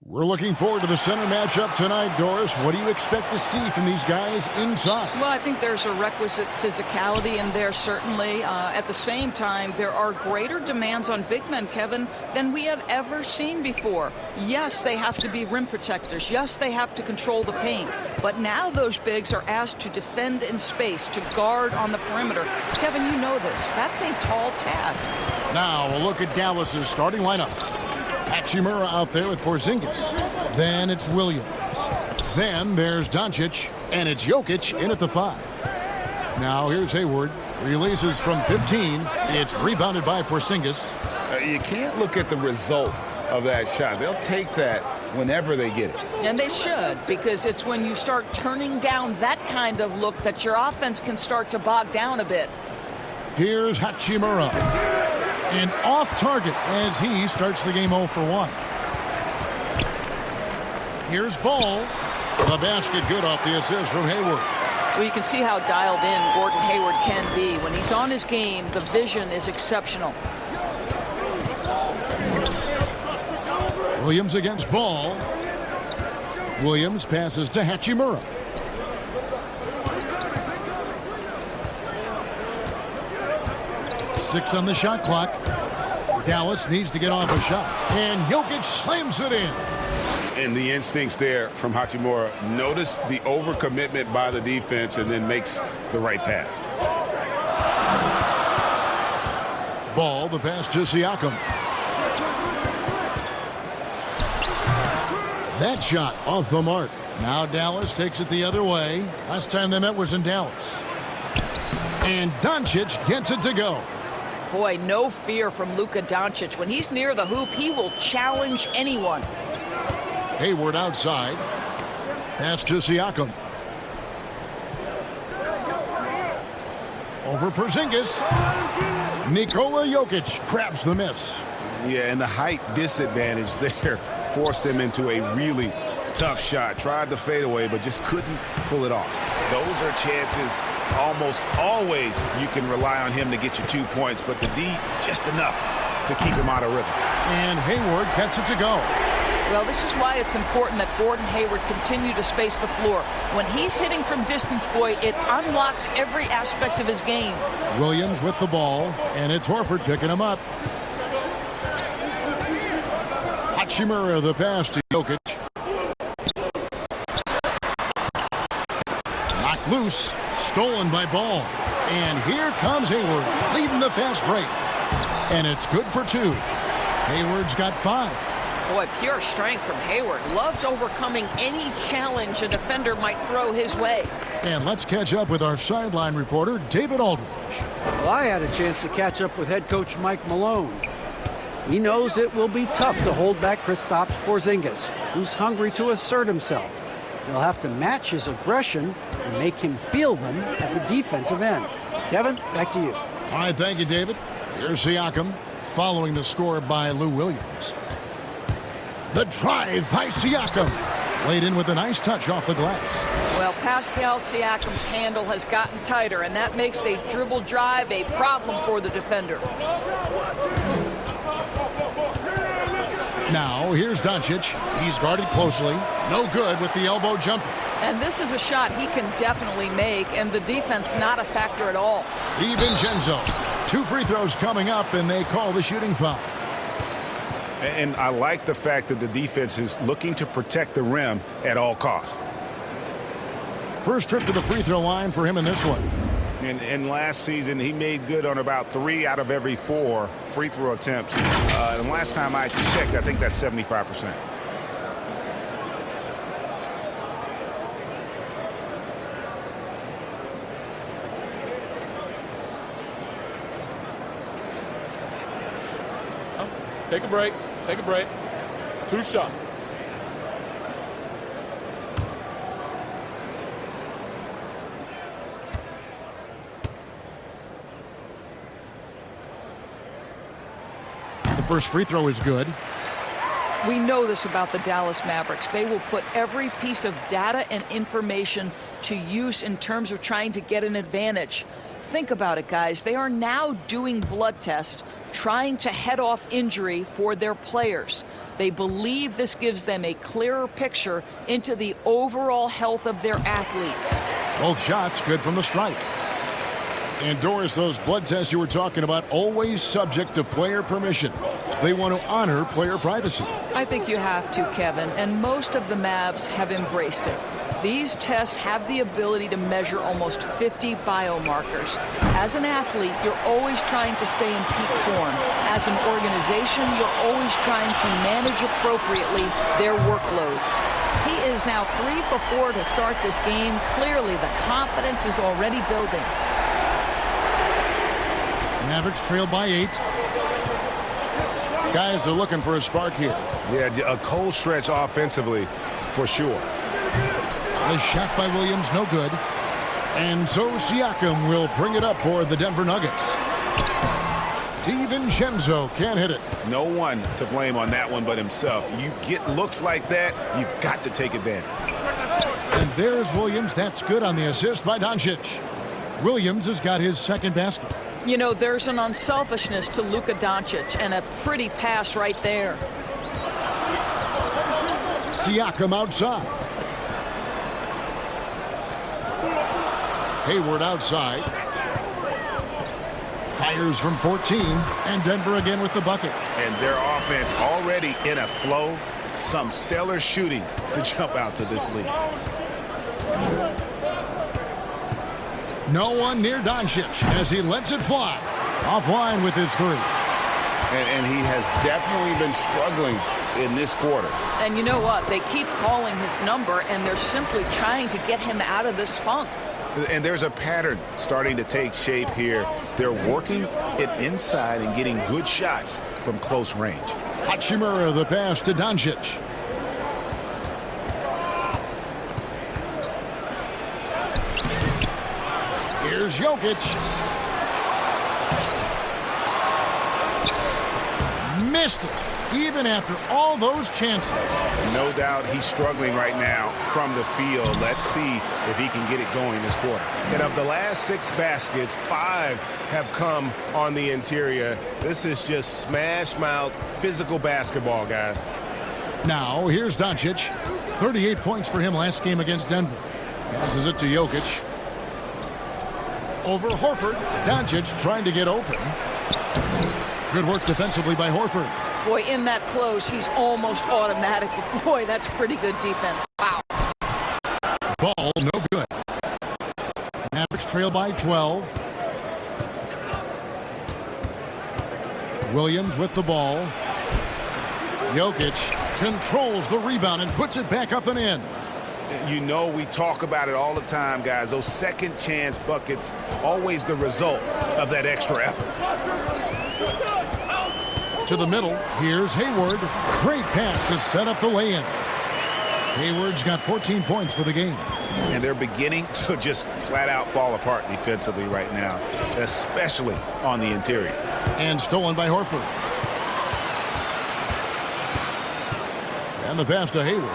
We're looking forward to the center matchup tonight, Doris. What do you expect to see from these guys inside? Well, I think there's a requisite physicality in there, certainly. At the same time, there are greater demands on big men, Kevin, than we have ever seen before. Yes, they have to be rim protectors. Yes, they have to control the paint. But now those bigs are asked to defend in space, to guard on the perimeter. Kevin, you know this. That's a tall task. Now, a look at Dallas's starting lineup. Hachimura out there with Porzingis. Then it's Williams. Then there's Doncic, and it's Jokic in at the 5. Now here's Hayward. Releases from 15. It's rebounded by Porzingis. You can't look at the result of that shot. They'll take that whenever they get it. And they should, because it's when you start turning down that kind of look that your offense can start to bog down a bit. Here's Hachimura. And off target as he starts the game 0 for 1. Here's Ball. The basket good off the assist from Hayward. Well, you can see how dialed in Gordon Hayward can be. When he's on his game, the vision is exceptional. Williams against Ball. Williams passes to Hachimura. Six on the shot clock. Dallas needs to get off a shot. And Jokic slams it in. And the instincts there from Hachimura. Notice the overcommitment by the defense and then makes the right pass. Ball, the pass to Siakam. That shot off the mark. Now Dallas takes it the other way. Last time they met was in Dallas. And Doncic gets it to go. Boy, no fear from Luka Doncic. When he's near the hoop, he will challenge anyone. Hayward outside. Pass to Siakam. Over Porzingis. Nikola Jokic grabs the miss. Yeah, and the height disadvantage there forced him into a really tough shot. Tried the fadeaway, but just couldn't pull it off. Those are chances almost always you can rely on him to get you 2 points, but the D just enough to keep him out of rhythm. And Hayward gets it to go. Well, this is why it's important that Gordon Hayward continue to space the floor. When he's hitting from distance, boy, it unlocks every aspect of his game. Williams with the ball, and it's Horford picking him up. Hachimura the pass to Jokic. Knocked loose, stolen by Ball. And here comes Hayward, leading the fast break. And it's good for 2. Hayward's got 5. Boy, pure strength from Hayward. Loves overcoming any challenge a defender might throw his way. And let's catch up with our sideline reporter, David Aldridge. Well, I had a chance to catch up with head coach Mike Malone. He knows it will be tough to hold back Kristaps Porzingis, who's hungry to assert himself. They'll have to match his aggression and make him feel them at the defensive end. Kevin, back to you. All right, thank you, David. Here's Siakam, following the score by Lou Williams. The drive by Siakam. Laid in with a nice touch off the glass. Well, Pascal Siakam's handle has gotten tighter, and that makes a dribble drive a problem for the defender. Now, here's Doncic. He's guarded closely. No good with the elbow jumper. And this is a shot he can definitely make, and the defense not a factor at all. DiVincenzo. 2 free throws coming up, and they call the shooting foul. And I like the fact that the defense is looking to protect the rim at all costs. First trip to the free throw line for him in this one. And last season, he made good on about 3 out of every 4 free throw attempts. And last time I checked, I think that's 75%. Take a break. Take a break. 2 shots. The first free throw is good. We know this about the Dallas Mavericks. They will put every piece of data and information to use in terms of trying to get an advantage. Think about it, guys. They are now doing blood tests, trying to head off injury for their players. They believe this gives them a clearer picture into the overall health of their athletes. Both shots good from the stripe. And Doris, those blood tests you were talking about, always subject to player permission. They want to honor player privacy. I think you have to, Kevin, and most of the Mavs have embraced it. These tests have the ability to measure almost 50 biomarkers. As an athlete, you're always trying to stay in peak form. As an organization, you're always trying to manage appropriately their workloads. He is now 3 for 4 to start this game. Clearly, the confidence is already building. Mavericks trail by 8. Guys are looking for a spark here. Yeah, a cold stretch offensively, for sure. The shot by Williams, no good. And so Siakam will bring it up for the Denver Nuggets. DiVincenzo can't hit it. No one to blame on that one but himself. You get looks like that, you've got to take advantage. And there's Williams. That's good on the assist by Doncic. Williams has got his second basket. You know, there's an unselfishness to Luka Doncic, and a pretty pass right there. Siakam outside. Hayward outside. Fires from 14, and Denver again with the bucket. And their offense already in a flow. Some stellar shooting to jump out to this lead. No one near Doncic as he lets it fly. Offline with his 3. And he has definitely been struggling in this quarter. And you know what? They keep calling his number, and they're simply trying to get him out of this funk. And there's a pattern starting to take shape here. They're working it inside and getting good shots from close range. Hachimura the pass to Doncic. Here's Jokic. Missed it, even after all those chances. No doubt he's struggling right now from the field. Let's see if he can get it going this quarter. And of the last 6 baskets, 5 have come on the interior. This is just smash mouth physical basketball, guys. Now here's Doncic. 38 points for him last game against Denver. Passes it to Jokic. Over Horford. Doncic trying to get open. Good work defensively by Horford. Boy, in that close, he's almost automatic. But boy, that's pretty good defense. Wow. Ball, no good. Mavericks trail by 12. Williams with the ball. Jokic controls the rebound and puts it back up and in. You know, we talk about it all the time, guys. Those second chance buckets, always the result of that extra effort. To the middle, here's Hayward. Great pass to set up the lay-in. Hayward's got 14 points for the game. And they're beginning to just flat out fall apart defensively right now, especially on the interior. And stolen by Horford. And the pass to Hayward.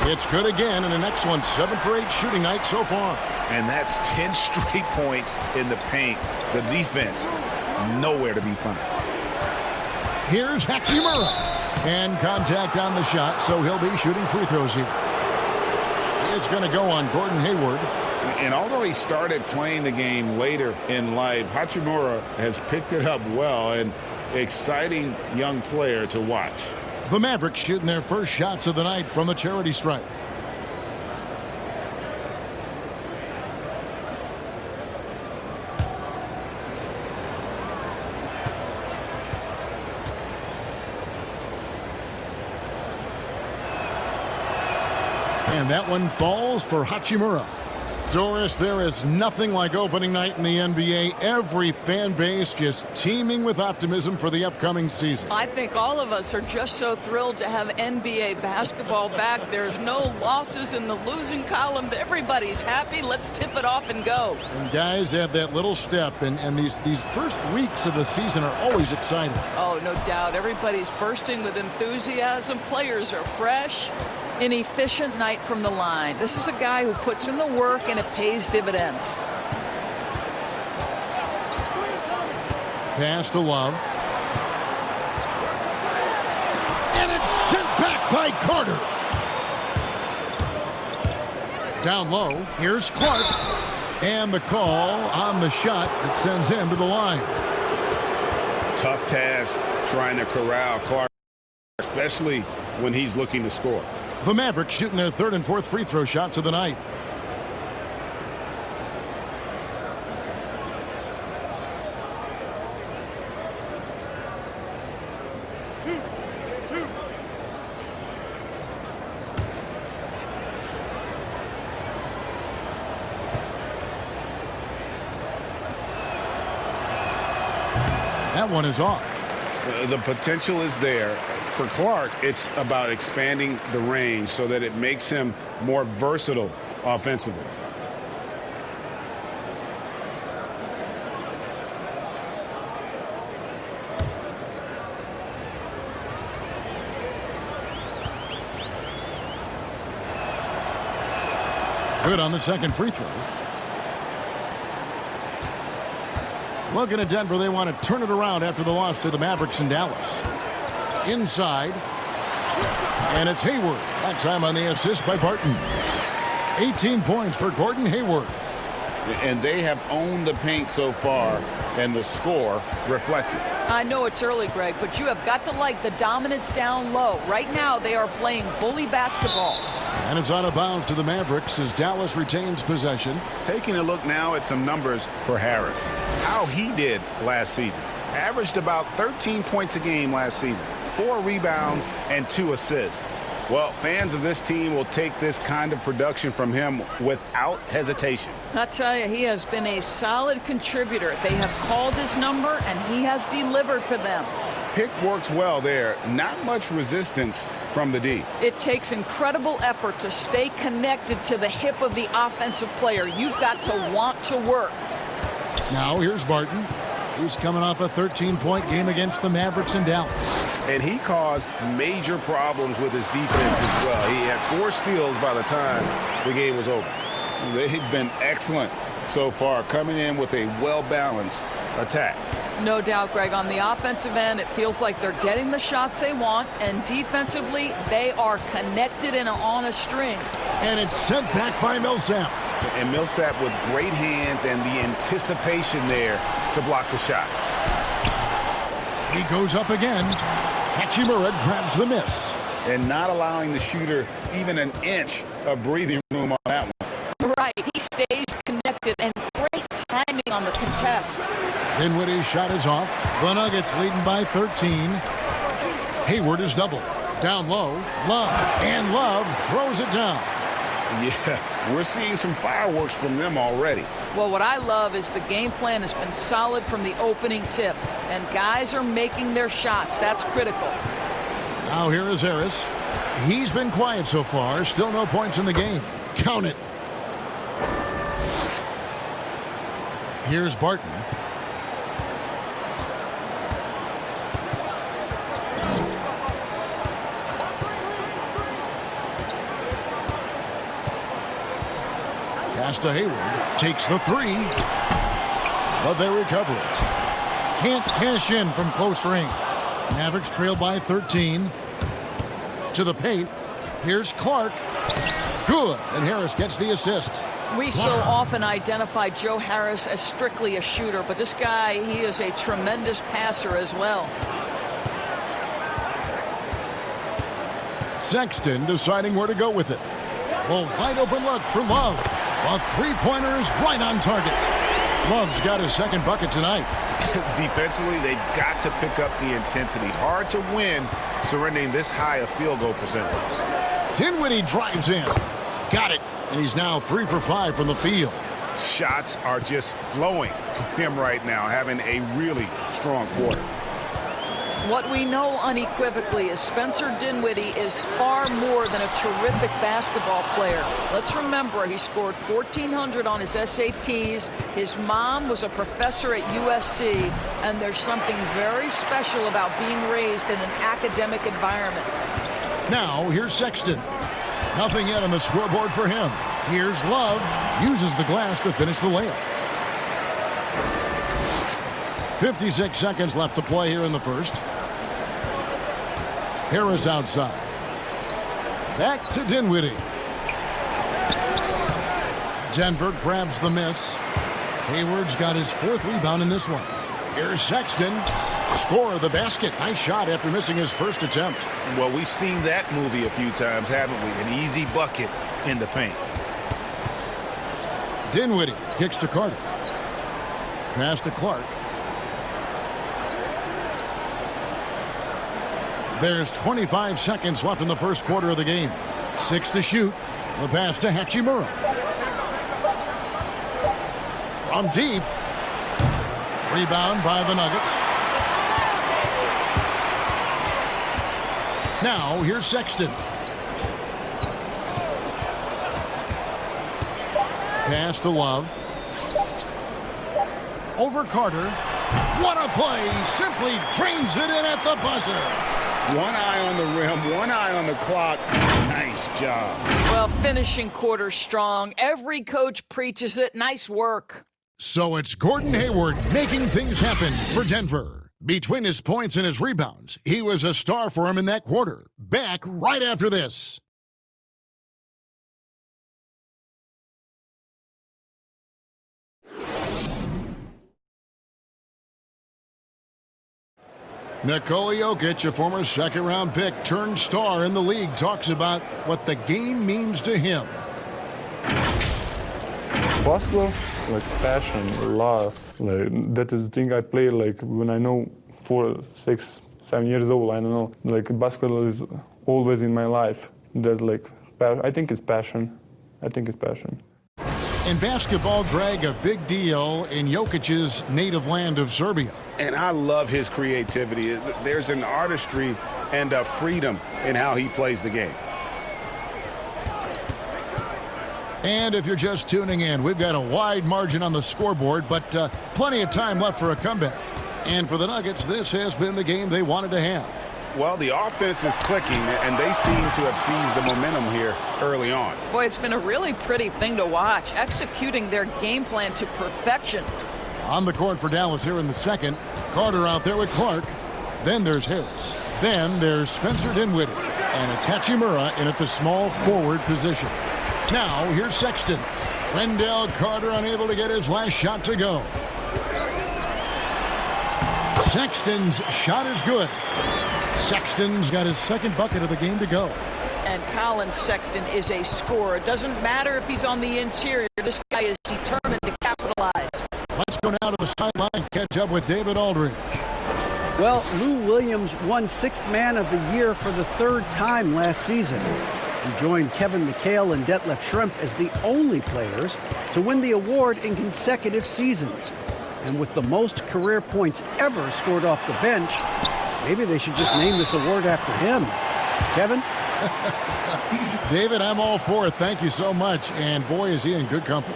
It's good again, and an excellent 7 for 8 shooting night so far. And that's 10 straight points in the paint. The defense, nowhere to be found. Here's Hachimura. And contact on the shot, so he'll be shooting free throws here. It's going to go on Gordon Hayward. And although he started playing the game later in life, Hachimura has picked it up well, and exciting young player to watch. The Mavericks shooting their first shots of the night from the charity stripe. And that one falls for Hachimura. Doris, there is nothing like opening night in the NBA. Every fan base just teeming with optimism for the upcoming season. I think all of us are just so thrilled to have NBA basketball back. There's no losses in the losing column. Everybody's happy. Let's tip it off and go. And guys have that little step, and these first weeks of the season are always exciting. Oh, no doubt. Everybody's bursting with enthusiasm. Players are fresh. An efficient night from the line. This is a guy who puts in the work, and it pays dividends. Pass to Love. Down low, here's Clark. And the call on the shot that sends him to the line. Tough task trying to corral Clark, especially when he's looking to score. The Mavericks shooting their third and fourth free throw shots of the night. That one is off. The potential is there. For Clark, it's about expanding the range so that it makes him more versatile offensively. Good on the second free throw. Looking at Denver, they want to turn it around after the loss to the Mavericks in Dallas. Inside. And it's Hayward. That time on the assist by Barton. 18 points for Gordon Hayward. And they have owned the paint so far, and the score reflects it. I know it's early, Greg, but you have got to like the dominance down low. Right now, they are playing bully basketball. And it's out of bounds to the Mavericks as Dallas retains possession. Taking a look now at some numbers for Harris. How he did last season. Averaged about 13 points a game last season. 4 rebounds and 2 assists. Well, fans of this team will take this kind of production from him without hesitation. I tell you, he has been a solid contributor. They have called his number, and he has delivered for them. Pick works well there. Not much resistance from the D. It takes incredible effort to stay connected to the hip of the offensive player. You've got to want to work. Now here's Barton. He's coming off a 13-point game against the Mavericks in Dallas. And he caused major problems with his defense as well. He had 4 steals by the time the game was over. They've been excellent so far, coming in with a well-balanced attack. No doubt, Greg. On the offensive end, it feels like they're getting the shots they want, and defensively, they are connected and on a string. And it's sent back by Millsap. And Millsap with great hands and the anticipation there to block the shot. He goes up again. Hachimura grabs the miss. And not allowing the shooter even an inch of breathing room on that one. Right. He stays connected, and great timing on the contest. Dinwiddie's shot is off. The Nuggets leading by 13. Hayward is doubled. Down low. Love. And Love throws it down. Yeah, we're seeing some fireworks from them already. Well, what I love is the game plan has been solid from the opening tip, and guys are making their shots. That's critical. Now here is Harris. He's been quiet so far. Still no points in the game. Count it. Here's Barton. Pass to Hayward. Takes the 3. But they recover it. Can't cash in from close range. Mavericks trail by 13. To the paint. Here's Clark. Good. And Harris gets the assist. We so often identify Joe Harris as strictly a shooter, but this guy, he is a tremendous passer as well. Sexton deciding where to go with it. Well, wide open look for Love. A three-pointer is right on target. Love's got his second bucket tonight. Defensively, they've got to pick up the intensity. Hard to win surrendering this high a field goal percentage. Dinwiddie drives in. Got it. And he's now 3 for 5 from the field. Shots are just flowing for him right now, having a really strong quarter. What we know unequivocally is Spencer Dinwiddie is far more than a terrific basketball player. Let's remember, he scored 1,400 on his SATs. His mom was a professor at USC, and there's something very special about being raised in an academic environment. Now, here's Sexton. Nothing yet on the scoreboard for him. Here's Love. Uses the glass to finish the layup. 56 seconds left to play here in the first. Harris outside. Back to Dinwiddie. Denver grabs the miss. Hayward's got his 4th rebound in this one. Here's Sexton. Score of the basket. Nice shot after missing his first attempt. Well, we've seen that movie a few times, haven't we? An easy bucket in the paint. Dinwiddie kicks to Carter. Pass to Clark. There's 25 seconds left in the first quarter of the game. 6 to shoot. The pass to Hachimura. From deep. Rebound by the Nuggets. Now, here's Sexton. Pass to Love. Over Carter. What a play! Simply drains it in at the buzzer. One eye on the rim, one eye on the clock. Nice job. Well, finishing quarter strong. Every coach preaches it. Nice work. So it's Gordon Hayward making things happen for Denver. Between his points and his rebounds, he was a star for him in that quarter. Back right after this. Nikola Jokic, a former second-round pick, turned star in the league, talks about what the game means to him. Basketball, like passion, love. Like that is the thing I play. Like when I know 4, 6, 7 years old, I don't know. Like basketball is always in my life. That like I think it's passion. I think it's passion. In basketball, Greg, a big deal in Jokic's native land of Serbia. And I love his creativity. There's an artistry and a freedom in how he plays the game. And if you're just tuning in, we've got a wide margin on the scoreboard, but plenty of time left for a comeback. And for the Nuggets, this has been the game they wanted to have. Well, the offense is clicking, and they seem to have seized the momentum here early on. Boy, it's been a really pretty thing to watch, executing their game plan to perfection. On the court for Dallas here in the second. Carter out there with Clark. Then there's Harris. Then there's Spencer Dinwiddie. And it's Hachimura in at the small forward position. Now, here's Sexton. Wendell Carter unable to get his last shot to go. Sexton's shot is good. Sexton's got his second bucket of the game to go. And Colin Sexton is a scorer. Doesn't matter if he's on the interior. This guy is determined to capitalize. Let's go now to the sideline and catch up with David Aldridge. Well, Lou Williams won 6th Man of the Year for the 3rd time last season. He joined Kevin McHale and Detlef Schrempf as the only players to win the award in consecutive seasons. And with the most career points ever scored off the bench, maybe they should just name this award after him. Kevin? David, I'm all for it. Thank you so much. And boy, is he in good company.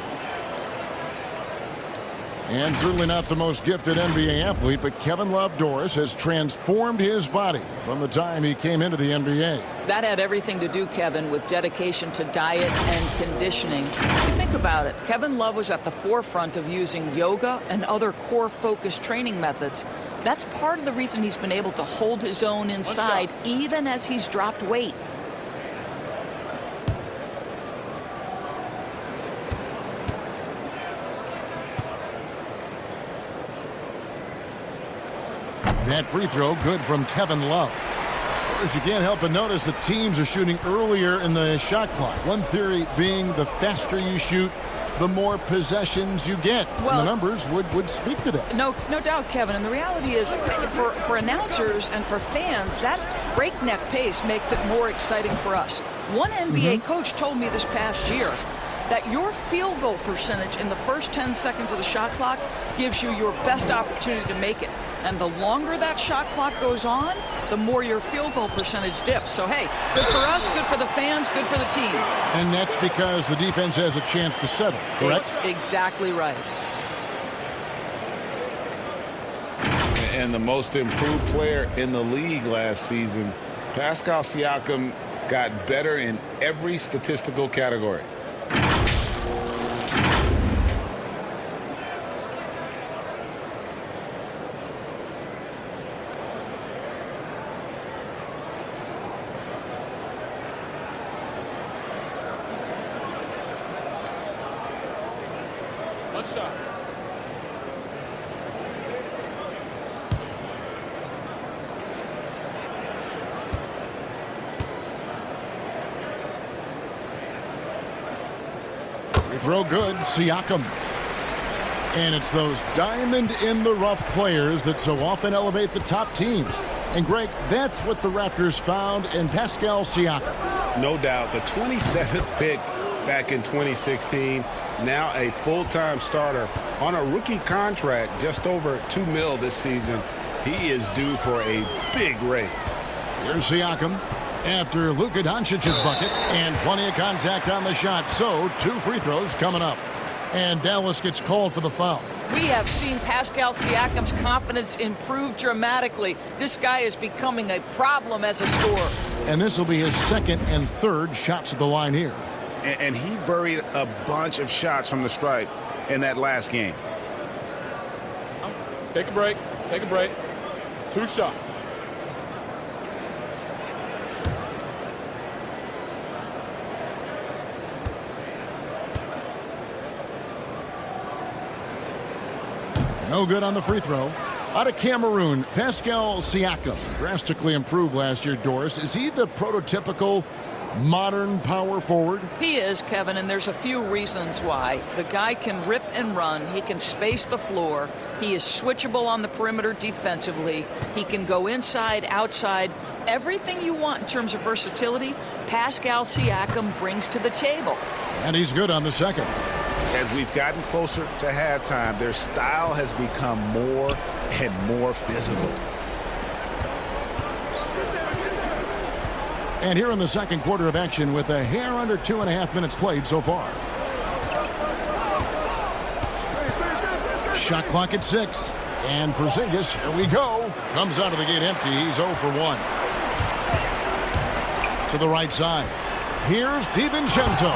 And certainly not the most gifted NBA athlete, but Kevin Love Doris has transformed his body from the time he came into the NBA. That had everything to do, Kevin, with dedication to diet and conditioning. You think about it. Kevin Love was at the forefront of using yoga and other core-focused training methods. That's part of the reason he's been able to hold his own inside, even as he's dropped weight. That free throw good from Kevin Love. If you can't help but notice the teams are shooting earlier in the shot clock. One theory being the faster you shoot, the more possessions you get. Well, and the numbers would speak to that. No doubt, Kevin. And the reality is, for announcers and for fans, that breakneck pace makes it more exciting for us. One NBA coach told me this past year that your field goal percentage in the first 10 seconds of the shot clock gives you your best opportunity to make it. And the longer that shot clock goes on, the more your field goal percentage dips. So, hey, good for us, good for the fans, good for the teams. And that's because the defense has a chance to settle, correct? Exactly right. And the most improved player in the league last season, Pascal Siakam, got better in every statistical category. One shot. Free throw good. Siakam. And it's those diamond-in-the-rough players that so often elevate the top teams. And, Greg, that's what the Raptors found in Pascal Siakam. No doubt. The 27th pick back in 2016. Now a full-time starter on a rookie contract, just over $2 million this season. He is due for a big raise. Here's Siakam after Luka Doncic's bucket, and plenty of contact on the shot. So 2 free throws coming up. And Dallas gets called for the foul. We have seen Pascal Siakam's confidence improve dramatically. This guy is becoming a problem as a scorer. And this will be his second and third shots at the line here. And he buried a bunch of shots from the stripe in that last game. Take a break. Take a break. 2 shots. No good on the free throw. Out of Cameroon, Pascal Siakam drastically improved last year, Doris. Is he the prototypical modern power forward? He is, Kevin, and there's a few reasons why. The guy can rip and run. He can space the floor. He is switchable on the perimeter defensively. He can go inside, outside. Everything you want in terms of versatility, Pascal Siakam brings to the table. And he's good on the second. As we've gotten closer to halftime, their style has become more and more physical. And here in the second quarter of action with a hair under 2.5 minutes played so far. Shot clock at 6. And Porzingis, here we go. Comes out of the gate empty. He's 0 for 1. To the right side. Here's DiVincenzo.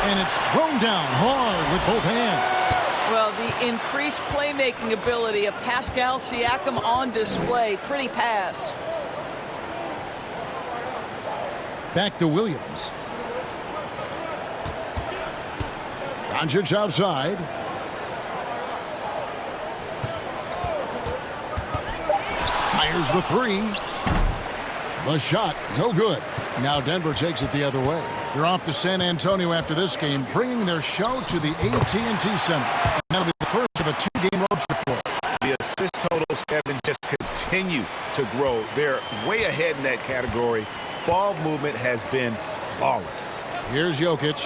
And it's thrown down hard with both hands. Well, the increased playmaking ability of Pascal Siakam on display. Pretty pass. Back to Williams. Doncic outside. Fires the 3. The shot, no good. Now Denver takes it the other way. They're off to San Antonio after this game, bringing their show to the AT&T Center. And that'll be the first of a 2-game road trip for them. The assist totals, Kevin, just continue to grow. They're way ahead in that category. Ball movement has been flawless. Here's Jokic,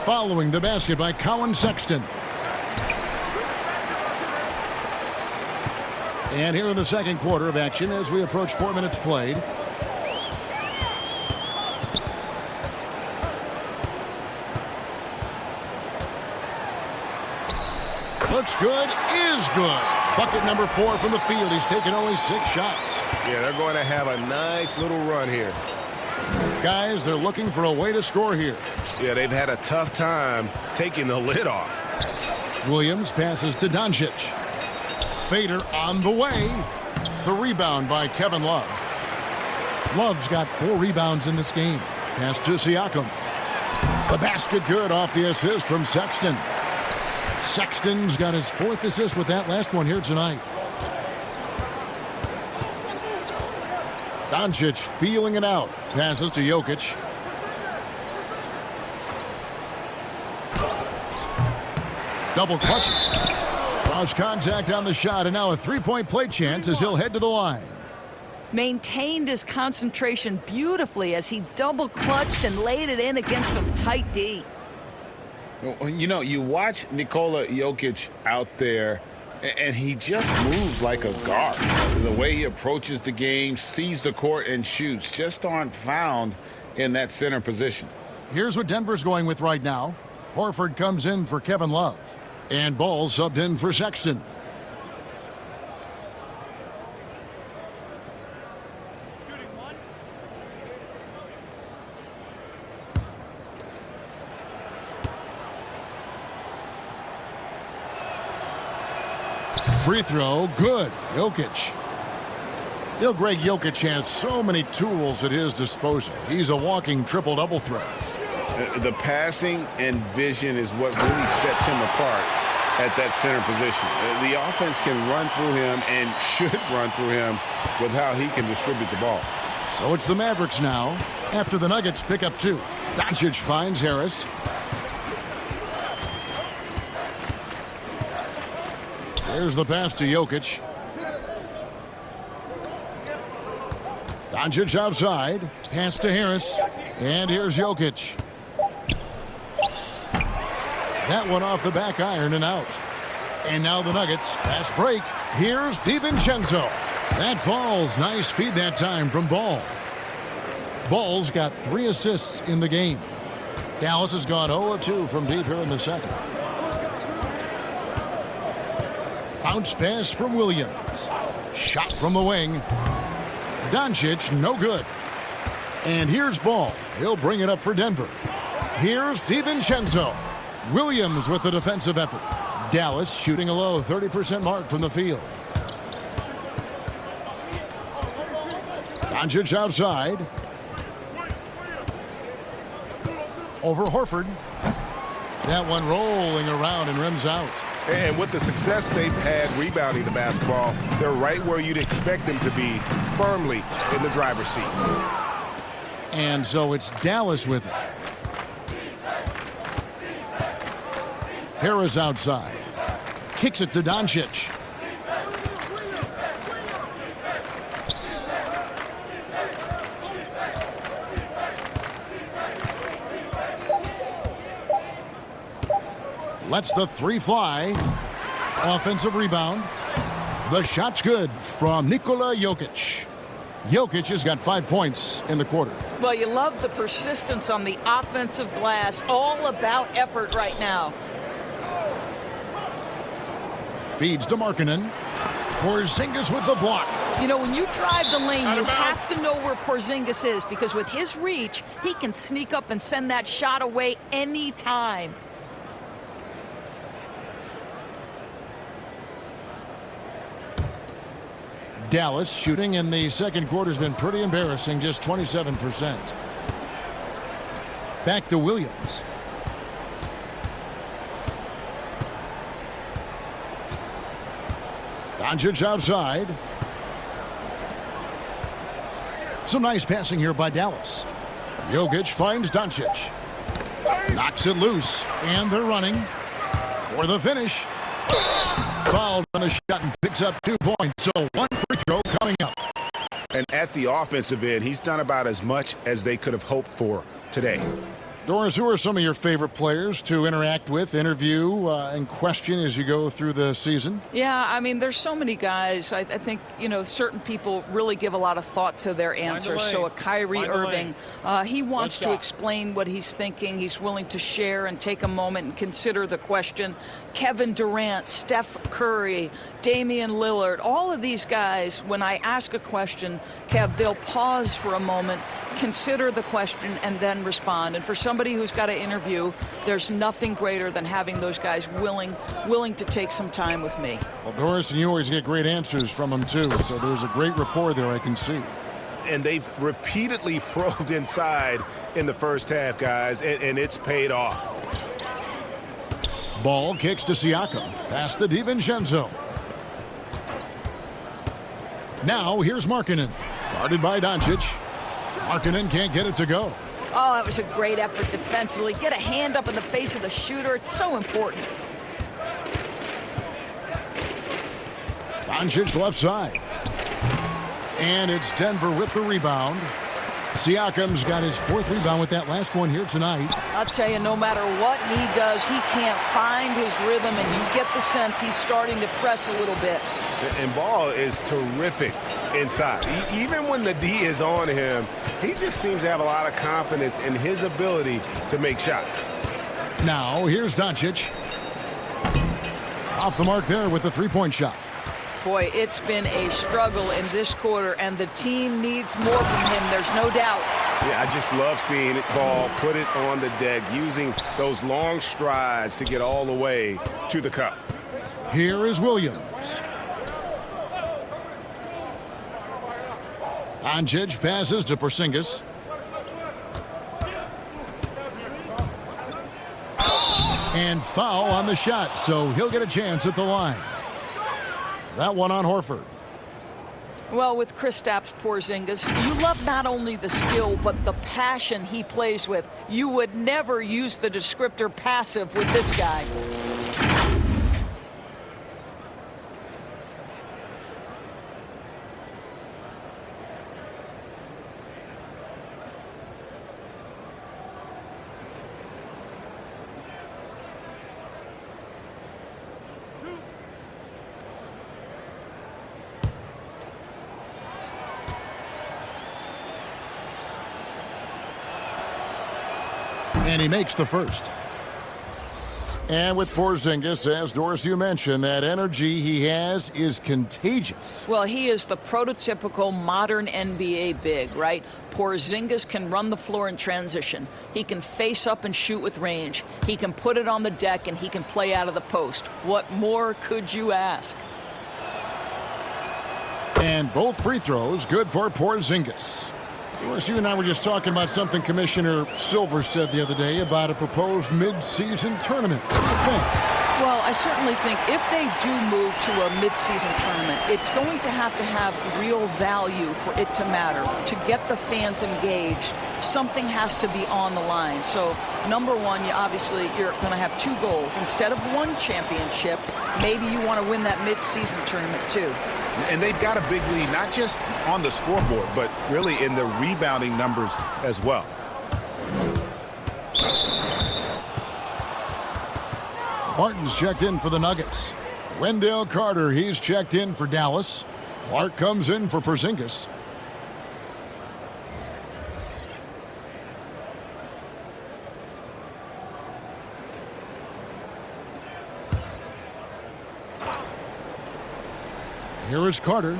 following the basket by Colin Sexton. And here in the second quarter of action as we approach 4 minutes played. Looks good, is good. Bucket number 4 from the field. He's taken only 6 shots. Yeah, they're going to have a nice little run here. Guys, they're looking for a way to score here. Yeah, they've had a tough time taking the lid off. Williams passes to Doncic. Fader on the way. The rebound by Kevin Love. Love's got 4 rebounds in this game. Pass to Siakam. The basket good off the assist from Sexton. Sexton's got his 4th assist with that last one here tonight. Doncic feeling it out. Passes to Jokic. Double clutches. Cross contact on the shot, and now a 3-point play chance as he'll head to the line. Maintained his concentration beautifully as he double clutched and laid it in against some tight D. You know, you watch Nikola Jokic out there, and he just moves like a guard. The way he approaches the game, sees the court, and shoots just aren't found in that center position. Here's what Denver's going with right now. Horford comes in for Kevin Love. And Ball subbed in for Sexton. Free throw, good. Jokic. You know, Greg, Jokic has so many tools at his disposal. He's a walking triple-double threat. The passing and vision is what really sets him apart. at that center position. The offense can run through him and should run through him with how he can distribute the ball. So it's the Mavericks now after the Nuggets pick up 2. Doncic finds Harris. There's the pass to Jokic. Doncic outside. Pass to Harris. And here's Jokic. That one off the back iron and out. And now the Nuggets. Fast break. Here's DiVincenzo. That falls. Nice feed that time from Ball. Ball's got 3 assists in the game. Dallas has gone 0-2 from deep here in the second. Bounce pass from Williams. Shot from the wing. Doncic, no good. And here's Ball. He'll bring it up for Denver. Here's DiVincenzo. Williams with the defensive effort. Dallas shooting a low 30% mark from the field. Doncic outside. Over Horford. That one rolling around and rims out. And with the success they've had rebounding the basketball, they're right where you'd expect them to be, firmly in the driver's seat. And so it's Dallas with it. Harris outside. Kicks it to Doncic. Lets the 3 fly. Offensive rebound. The shot's good from Nikola Jokic. Jokic has got 5 points in the quarter. Well, you love the persistence on the offensive glass. All about effort right now. Feeds to Markkanen. Porzingis with the block. You know, when you drive the lane, you have to know where Porzingis is, because with his reach, he can sneak up and send that shot away anytime. Dallas shooting in the second quarter has been pretty embarrassing, just 27%. Back to Williams. Doncic outside. Some nice passing here by Dallas. Jokic finds Doncic. Knocks it loose, and they're running for the finish. Fouled on the shot and picks up 2 points, so 1 free throw coming up. And at the offensive end, he's done about as much as they could have hoped for today. Doris, who are some of your favorite players to interact with, interview, and question as you go through the season? Yeah, I mean, there's so many guys. I think, you know, certain people really give a lot of thought to their answers. So a Kyrie Irving, he wants to explain what he's thinking. He's willing to share and take a moment and consider the question. Kevin Durant, Steph Curry, Damian Lillard, all of these guys, when I ask a question, Kev, they'll pause for a moment, consider the question, and then respond. And for somebody who's got to interview, there's nothing greater than having those guys willing to take some time with me. Well, Doris, and you always get great answers from them, too. So there's a great rapport there, I can see. And they've repeatedly probed inside in the first half, guys, and it's paid off. Ball kicks to Siakam. Pass to DiVincenzo. Now here's Markkanen. Guarded by Doncic. Markkanen can't get it to go. Oh, that was a great effort defensively. Get a hand up in the face of the shooter. It's so important. Doncic left side. And it's Denver with the rebound. Siakam's got his 4th rebound with that last one here tonight. I'll tell you, no matter what he does, he can't find his rhythm, and you get the sense he's starting to press a little bit. And Ball is terrific inside. Even when the D is on him, he just seems to have a lot of confidence in his ability to make shots. Now, here's Doncic. Off the mark there with the 3-point shot. Boy, it's been a struggle in this quarter, and the team needs more from him. There's no doubt. Yeah, I just love seeing it, Ball put it on the deck, using those long strides to get all the way to the cup. Here is Williams. Doncic passes to Porzingis. And foul on the shot, so he'll get a chance at the line. That one on Horford. Well, with Kristaps Porzingis, you love not only the skill, but the passion he plays with. You would never use the descriptor passive with this guy. And he makes the first. And with Porzingis, as Doris, you mentioned, that energy he has is contagious. Well, he is the prototypical modern NBA big, right? Porzingis can run the floor in transition. He can face up and shoot with range. He can put it on the deck, and he can play out of the post. What more could you ask? And both free throws good for Porzingis. Doris, you and I were just talking about something Commissioner Silver said the other day about a proposed mid-season tournament. What do you think? Well, I certainly think if they do move to a mid-season tournament, it's going to have real value for it to matter. To get the fans engaged, something has to be on the line. So, number one, you're going to have two goals. Instead of one championship, maybe you want to win that mid-season tournament too. And they've got a big lead, not just on the scoreboard, but really in the rebounding numbers as well. Martin's checked in for the Nuggets. Wendell Carter, he's checked in for Dallas. Clark comes in for Porzingis. Here is Carter.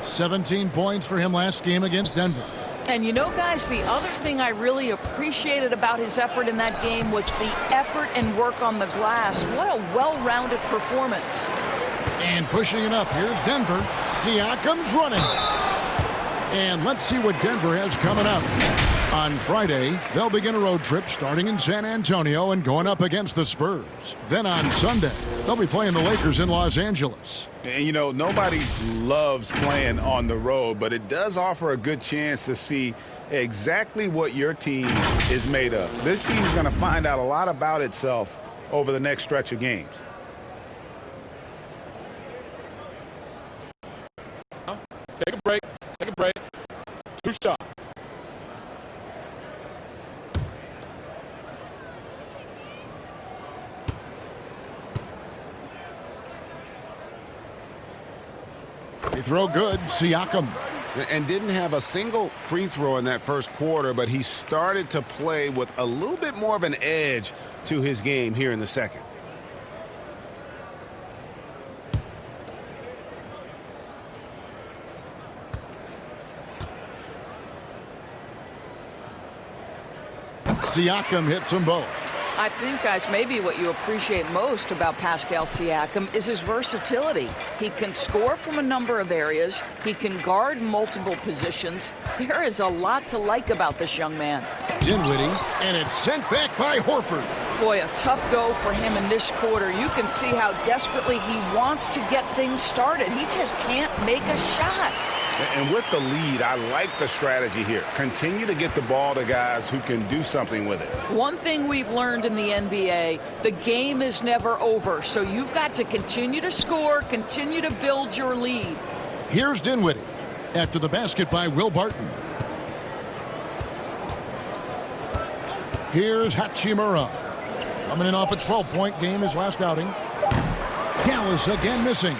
17 points for him last game against Denver. And you know, guys, the other thing I really appreciated about his effort in that game was the effort and work on the glass. What a well-rounded performance. And pushing it up, here's Denver. Siakam's running. And let's see what Denver has coming up. On Friday, they'll begin a road trip starting in San Antonio and going up against the Spurs. Then on Sunday, they'll be playing the Lakers in Los Angeles. And, you know, nobody loves playing on the road, but it does offer a good chance to see exactly what your team is made of. This team is going to find out a lot about itself over the next stretch of games. Take a break. Take a break. 2 shots. Free throw good, Siakam. And didn't have a single free throw in that first quarter, but he started to play with a little bit more of an edge to his game here in the second. Siakam hits them both. I think, guys, maybe what you appreciate most about Pascal Siakam is his versatility. He can score from a number of areas. He can guard multiple positions. There is a lot to like about this young man. Dinwiddie, and it's sent back by Horford. Boy, a tough go for him in this quarter. You can see how desperately he wants to get things started. He just can't make a shot. And with the lead, I like the strategy here. Continue to get the ball to guys who can do something with it. One thing we've learned in the NBA, the game is never over. So you've got to continue to score, continue to build your lead. Here's Dinwiddie after the basket by Will Barton. Here's Hachimura. Coming in off a 12-point game his last outing. Dallas again missing.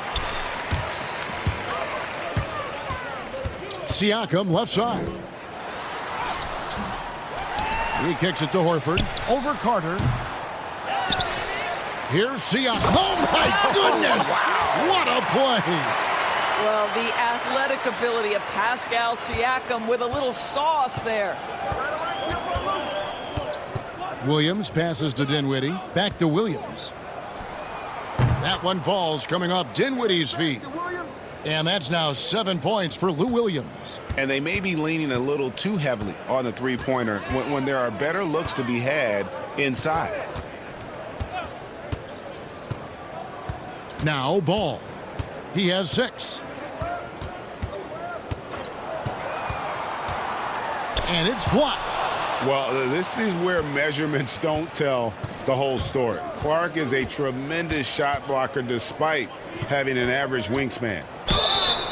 Siakam left side. He kicks it to Horford. Over Carter. Here's Siakam. Oh, my goodness! Wow. What a play! Well, the athletic ability of Pascal Siakam with a little sauce there. Williams passes to Dinwiddie. Back to Williams. That one falls coming off Dinwiddie's feet. And that's now 7 points for Lou Williams. And they may be leaning a little too heavily on the three-pointer when there are better looks to be had inside. Now Ball. He has 6. And it's blocked. Well, this is where measurements don't tell the whole story. Clark is a tremendous shot blocker despite having an average wingspan.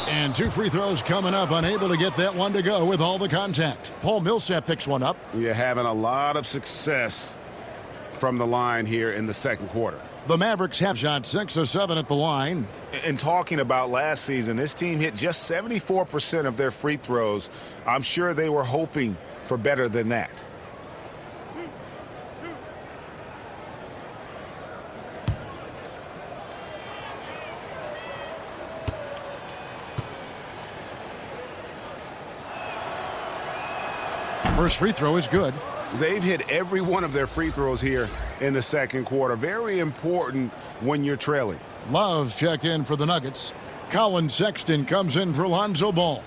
And 2 free throws coming up, unable to get that one to go with all the contact. Paul Millsap picks one up. You're having a lot of success from the line here in the second quarter. The Mavericks have shot 6 of 7 at the line. And talking about last season, this team hit just 74% of their free throws. I'm sure they were hoping for better than that. First free throw is good. They've hit every one of their free throws here in the second quarter. Very important when you're trailing. Love's check in for the Nuggets. Colin Sexton comes in for Lonzo Ball.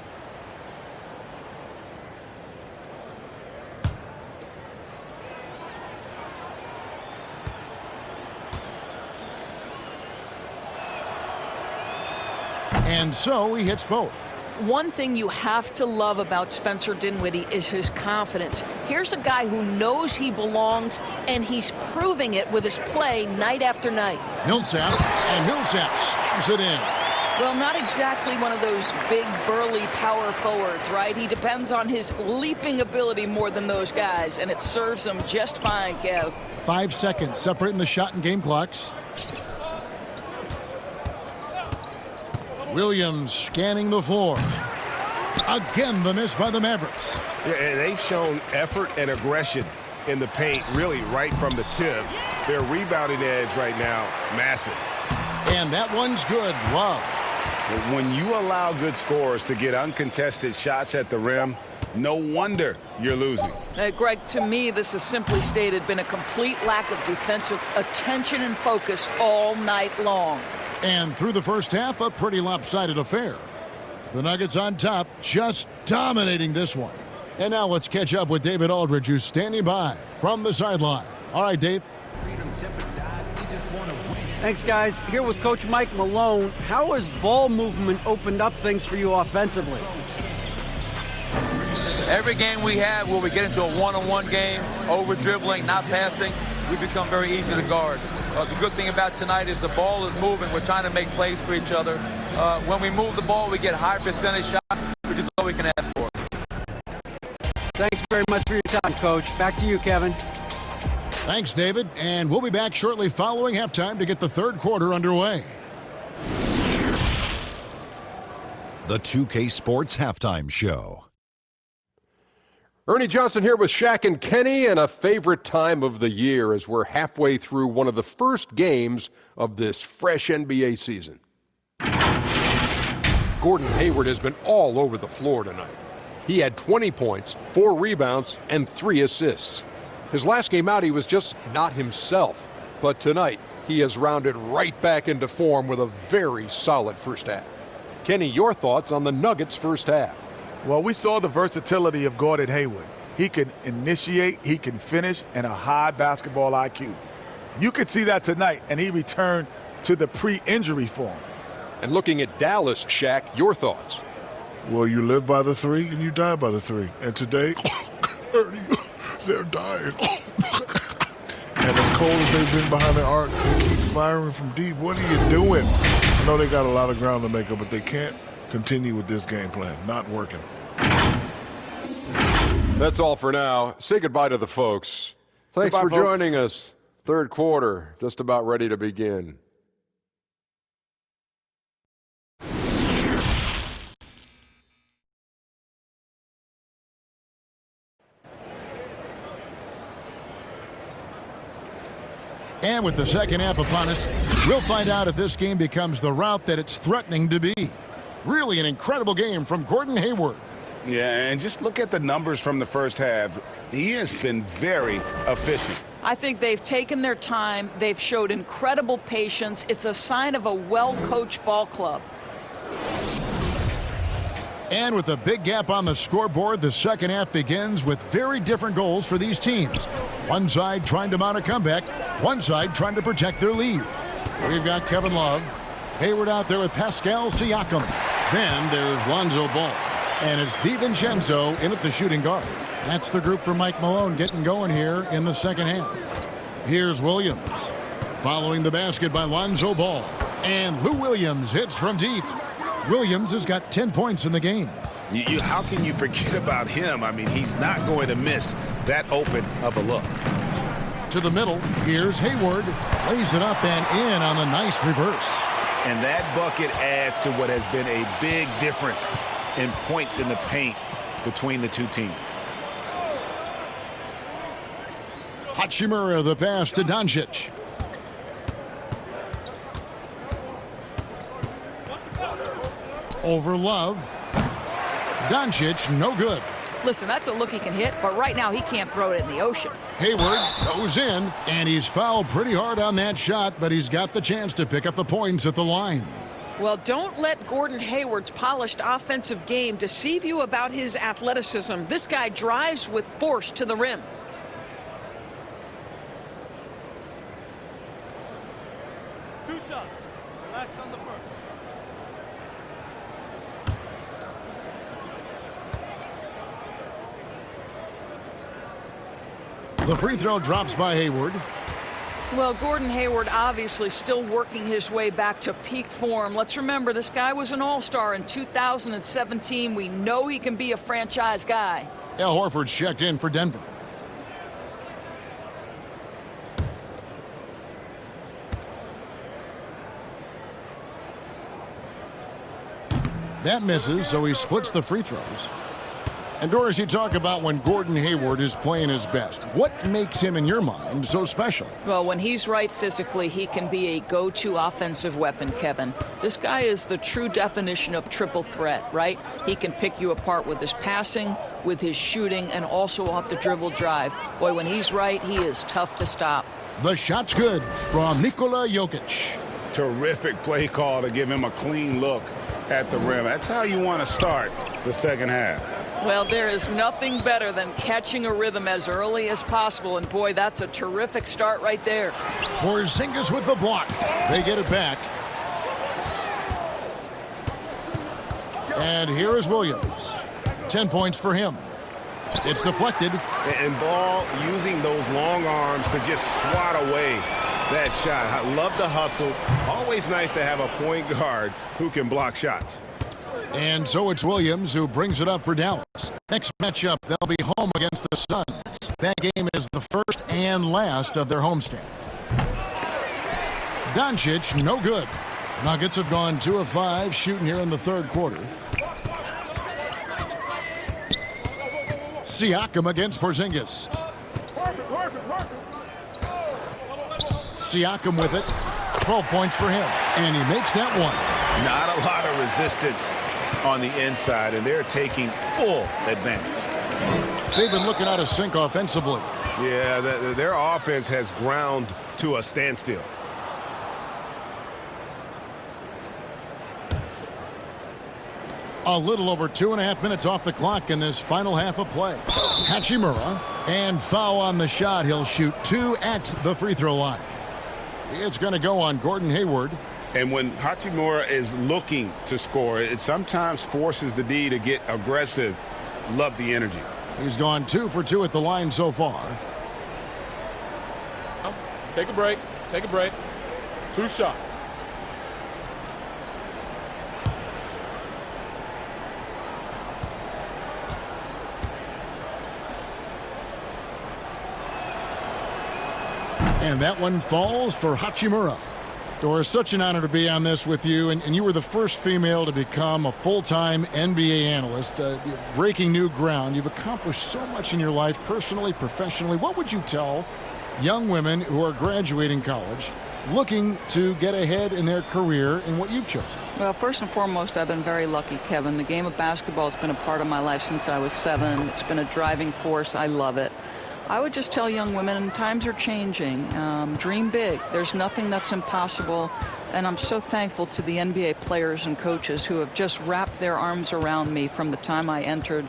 And so he hits both. One thing you have to love about Spencer Dinwiddie is his confidence. Here's a guy who knows he belongs, and he's proving it with his play night after night. Millsap slams it in. Well, not exactly one of those big, burly power forwards, right? He depends on his leaping ability more than those guys, and it serves him just fine, Kev. 5 seconds separating the shot and game clocks. Williams scanning the floor. Again, the miss by the Mavericks. Yeah, and they've shown effort and aggression in the paint, really right from the tip. Their rebounding edge right now, massive. And that one's good. Love. When you allow good scorers to get uncontested shots at the rim, no wonder you're losing. Greg, to me, this has simply stated been a complete lack of defensive attention and focus all night long. And through the first half, a pretty lopsided affair. The Nuggets on top, just dominating this one. And now let's catch up with David Aldridge, who's standing by from the sideline. All right, Dave. Thanks, guys. Here with Coach Mike Malone. How has ball movement opened up things for you offensively? Every game we have where we get into a one-on-one game, over-dribbling, not passing, we become very easy to guard. The good thing about tonight is the ball is moving. We're trying to make plays for each other. When we move the ball, we get high percentage shots, which is all we can ask for. Thanks very much for your time, Coach. Back to you, Kevin. Thanks, David. And we'll be back shortly following halftime to get the third quarter underway. The 2K Sports Halftime Show. Ernie Johnson here with Shaq and Kenny, and a favorite time of the year as we're halfway through one of the first games of this fresh NBA season. Gordon Hayward has been all over the floor tonight. He had 20 points, 4 rebounds, and 3 assists. His last game out, he was just not himself. But tonight, he has rounded right back into form with a very solid first half. Kenny, your thoughts on the Nuggets' first half? Well, we saw the versatility of Gordon Hayward. He can initiate, he can finish, and a high basketball IQ. You could see that tonight, and he returned to the pre-injury form. And looking at Dallas, Shaq, your thoughts? Well, you live by the 3 and you die by the 3. And today, Ernie, they're dying. And as cold as they've been behind the arc, they keep firing from deep. What are you doing? I know they got a lot of ground to make up, but they can't continue with this game plan. Not working. That's all for now. Say goodbye to the folks. Thanks Goodbye, for folks. joining us. Third quarter, just about ready to begin. And with the second half upon us, we'll find out if this game becomes the route that it's threatening to be. Really an incredible game from Gordon Hayward. Yeah, and just look at the numbers from the first half. He has been very efficient. I think they've taken their time. They've showed incredible patience. It's a sign of a well-coached ball club. And with a big gap on the scoreboard, the second half begins with very different goals for these teams. One side trying to mount a comeback, one side trying to protect their lead. We've got Kevin Love. Hayward out there with Pascal Siakam. Then there's Lonzo Ball. And it's DiVincenzo in at the shooting guard. That's the group for Mike Malone getting going here in the second half. Here's Williams. Following the basket by Lonzo Ball. And Lou Williams hits from deep. Williams has got 10 points in the game. How can you forget about him? I mean, he's not going to miss that open of a look. To the middle, here's Hayward. Lays it up and in on the nice reverse. And that bucket adds to what has been a big difference in points in the paint between the two teams. Hachimura the pass to Doncic. Over Love. Doncic, no good. Listen, that's a look he can hit, but right now he can't throw it in the ocean. Hayward goes in, and he's fouled pretty hard on that shot, but he's got the chance to pick up the points at the line. Well, don't let Gordon Hayward's polished offensive game deceive you about his athleticism. This guy drives with force to the rim. Two shots. Relax on the first. The free throw drops by Hayward. Well, Gordon Hayward obviously still working his way back to peak form. Let's remember, this guy was an all-star in 2017. We know he can be a franchise guy. Al Horford's checked in for Denver. That misses, so he splits the free throws. And Doris, you talk about when Gordon Hayward is playing his best. What makes him, in your mind, so special? Well, when he's right physically, he can be a go-to offensive weapon, Kevin. This guy is the true definition of triple threat, right? He can pick you apart with his passing, with his shooting, and also off the dribble drive. Boy, when he's right, he is tough to stop. The shot's good from Nikola Jokic. Terrific play call to give him a clean look at the rim. That's how you want to start the second half. Well, there is nothing better than catching a rhythm as early as possible, and boy, that's a terrific start right there. Porzingis with the block. They get it back. And here is Williams. 10 points for him. It's deflected. And Ball using those long arms to just swat away that shot. I love the hustle. Always nice to have a point guard who can block shots. And so it's Williams who brings it up for Dallas. Next matchup, they'll be home against the Suns. That game is the first and last of their homestand. Doncic, no good. Nuggets have gone 2 of 5 shooting here in the third quarter. Siakam against Porzingis. Siakam with it. 12 points for him. And he makes that one. Not a lot of resistance on the inside, and they're taking full advantage. They've been looking out of sync offensively. Yeah, their offense has ground to a standstill. A little over 2.5 minutes off the clock in this final half of play. Hachimura, and foul on the shot. He'll shoot 2 at the free throw line. It's going to go on Gordon Hayward. And when Hachimura is looking to score, it sometimes forces the D to get aggressive. Love the energy. He's gone 2 for 2 at the line so far. Take a break. Take a break. 2 shots. And that one falls for Hachimura. Doris, such an honor to be on this with you, and you were the first female to become a full-time NBA analyst, breaking new ground. You've accomplished so much in your life, personally, professionally. What would you tell young women who are graduating college, looking to get ahead in their career in what you've chosen? Well, first and foremost, I've been very lucky, Kevin. The game of basketball has been a part of my life since I was 7. It's been a driving force. I love it. I would just tell young women, times are changing. Dream big. There's nothing that's impossible. And I'm so thankful to the NBA players and coaches who have just wrapped their arms around me from the time I entered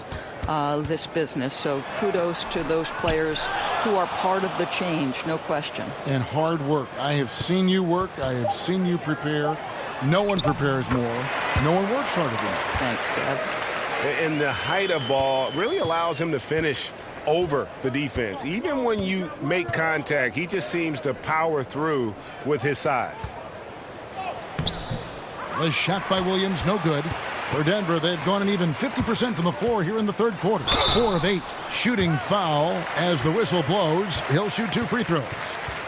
this business. So kudos to those players who are part of the change, no question. And hard work. I have seen you work. I have seen you prepare. No one prepares more. No one works harder than him. Thanks, Kev. And the height of ball really allows him to finish over the defense. Even when you make contact, he just seems to power through with his size. The shot by Williams, no good. For Denver, they've gone an even 50% from the floor here in the third quarter. 4 of 8. Shooting foul as the whistle blows. He'll shoot 2 free throws.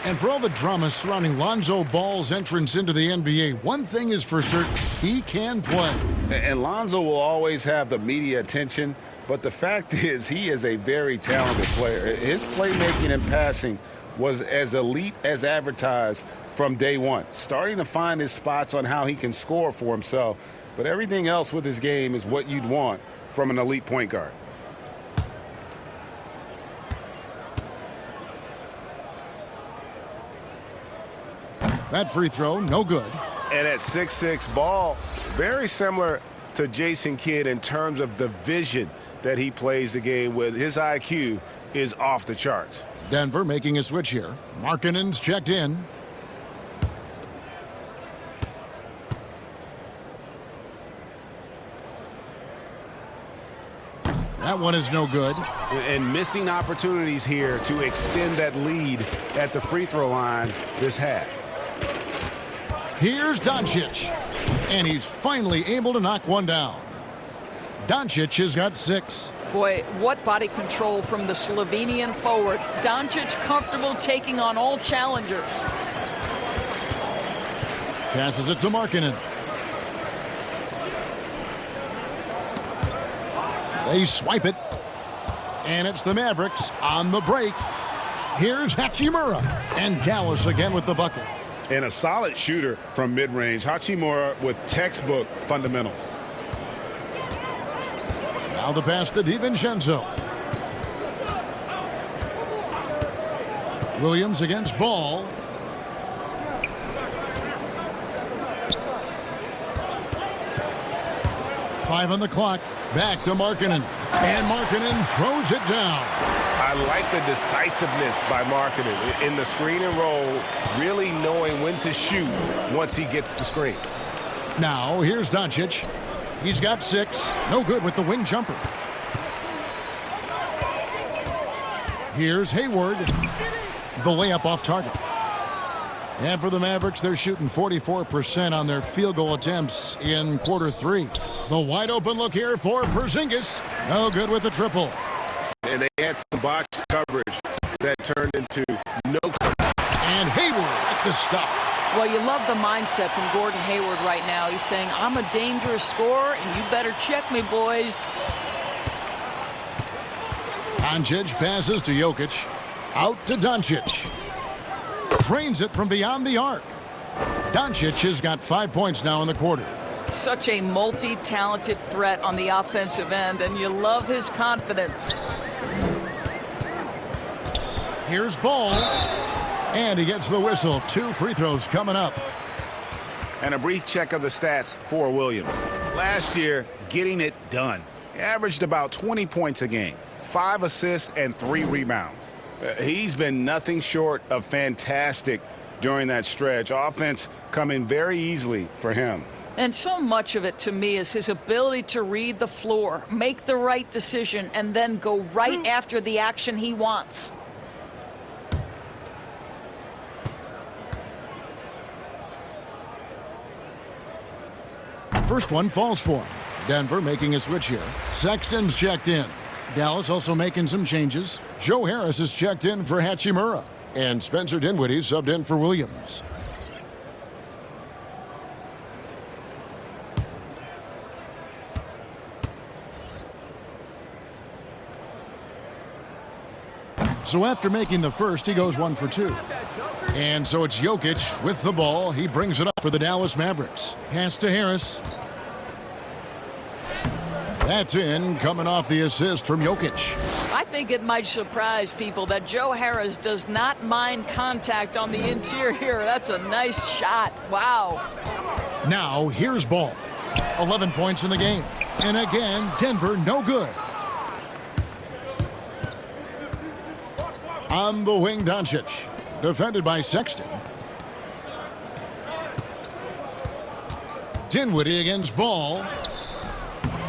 And for all the drama surrounding Lonzo Ball's entrance into the NBA, one thing is for certain, he can play. And Lonzo will always have the media attention, but the fact is he is a very talented player. His playmaking and passing was as elite as advertised from day one, starting to find his spots on how he can score for himself. But everything else with his game is what you'd want from an elite point guard. That free throw, no good. And at 6'6", Ball, very similar to Jason Kidd in terms of the vision that he plays the game with. His IQ is off the charts. Denver making a switch here. Markkanen's checked in. That one is no good. And missing opportunities here to extend that lead at the free throw line this half. Here's Doncic, and he's finally able to knock one down. Doncic has got 6. Boy, what body control from the Slovenian forward. Doncic comfortable taking on all challengers. Passes it to Markkanen. They swipe it, and it's the Mavericks on the break. Here's Hachimura, and Dallas again with the bucket. And a solid shooter from mid-range. Hachimura with textbook fundamentals. Now the pass to DiVincenzo. Williams against Ball. Five on the clock. Back to Markkanen. And Markkanen throws it down. I like the decisiveness by Markkanen in the screen and roll, really knowing when to shoot once he gets the screen. Now here's Doncic. He's got 6. No good with the wing jumper. Here's Hayward. The layup off target. And for the Mavericks, they're shooting 44% on their field goal attempts in quarter 3. The wide open look here for Porzingis. No good with the triple. And they had some boxed coverage that turned into no coverage. And Hayward at the stuff. Well, you love the mindset from Gordon Hayward right now. He's saying, I'm a dangerous scorer, and you better check me, boys. Doncic passes to Jokic. Out to Doncic. Drains it from beyond the arc. Doncic has got 5 points now in the quarter. Such a multi-talented threat on the offensive end, and you love his confidence. Here's Ball. And he gets the whistle. 2 free throws coming up. And a brief check of the stats for Williams. Last year, getting it done. He averaged about 20 points a game, 5 assists, and 3 rebounds. He's been nothing short of fantastic during that stretch. Offense coming very easily for him. And so much of it, to me, is his ability to read the floor, make the right decision, and then go right after the action he wants. First one falls for him. Denver making a switch here. Sexton's checked in. Dallas also making some changes. Joe Harris is checked in for Hachimura. And Spencer Dinwiddie subbed in for Williams. So after making the first, he goes 1 for 2. And so it's Jokic with the ball. He brings it up for the Dallas Mavericks. Pass to Harris. That's in, coming off the assist from Jokic. I think it might surprise people that Joe Harris does not mind contact on the interior. That's a nice shot. Wow. Now here's Ball. 11 points in the game. And again, Denver no good. On the wing, Doncic. Defended by Sexton. Dinwiddie against Ball.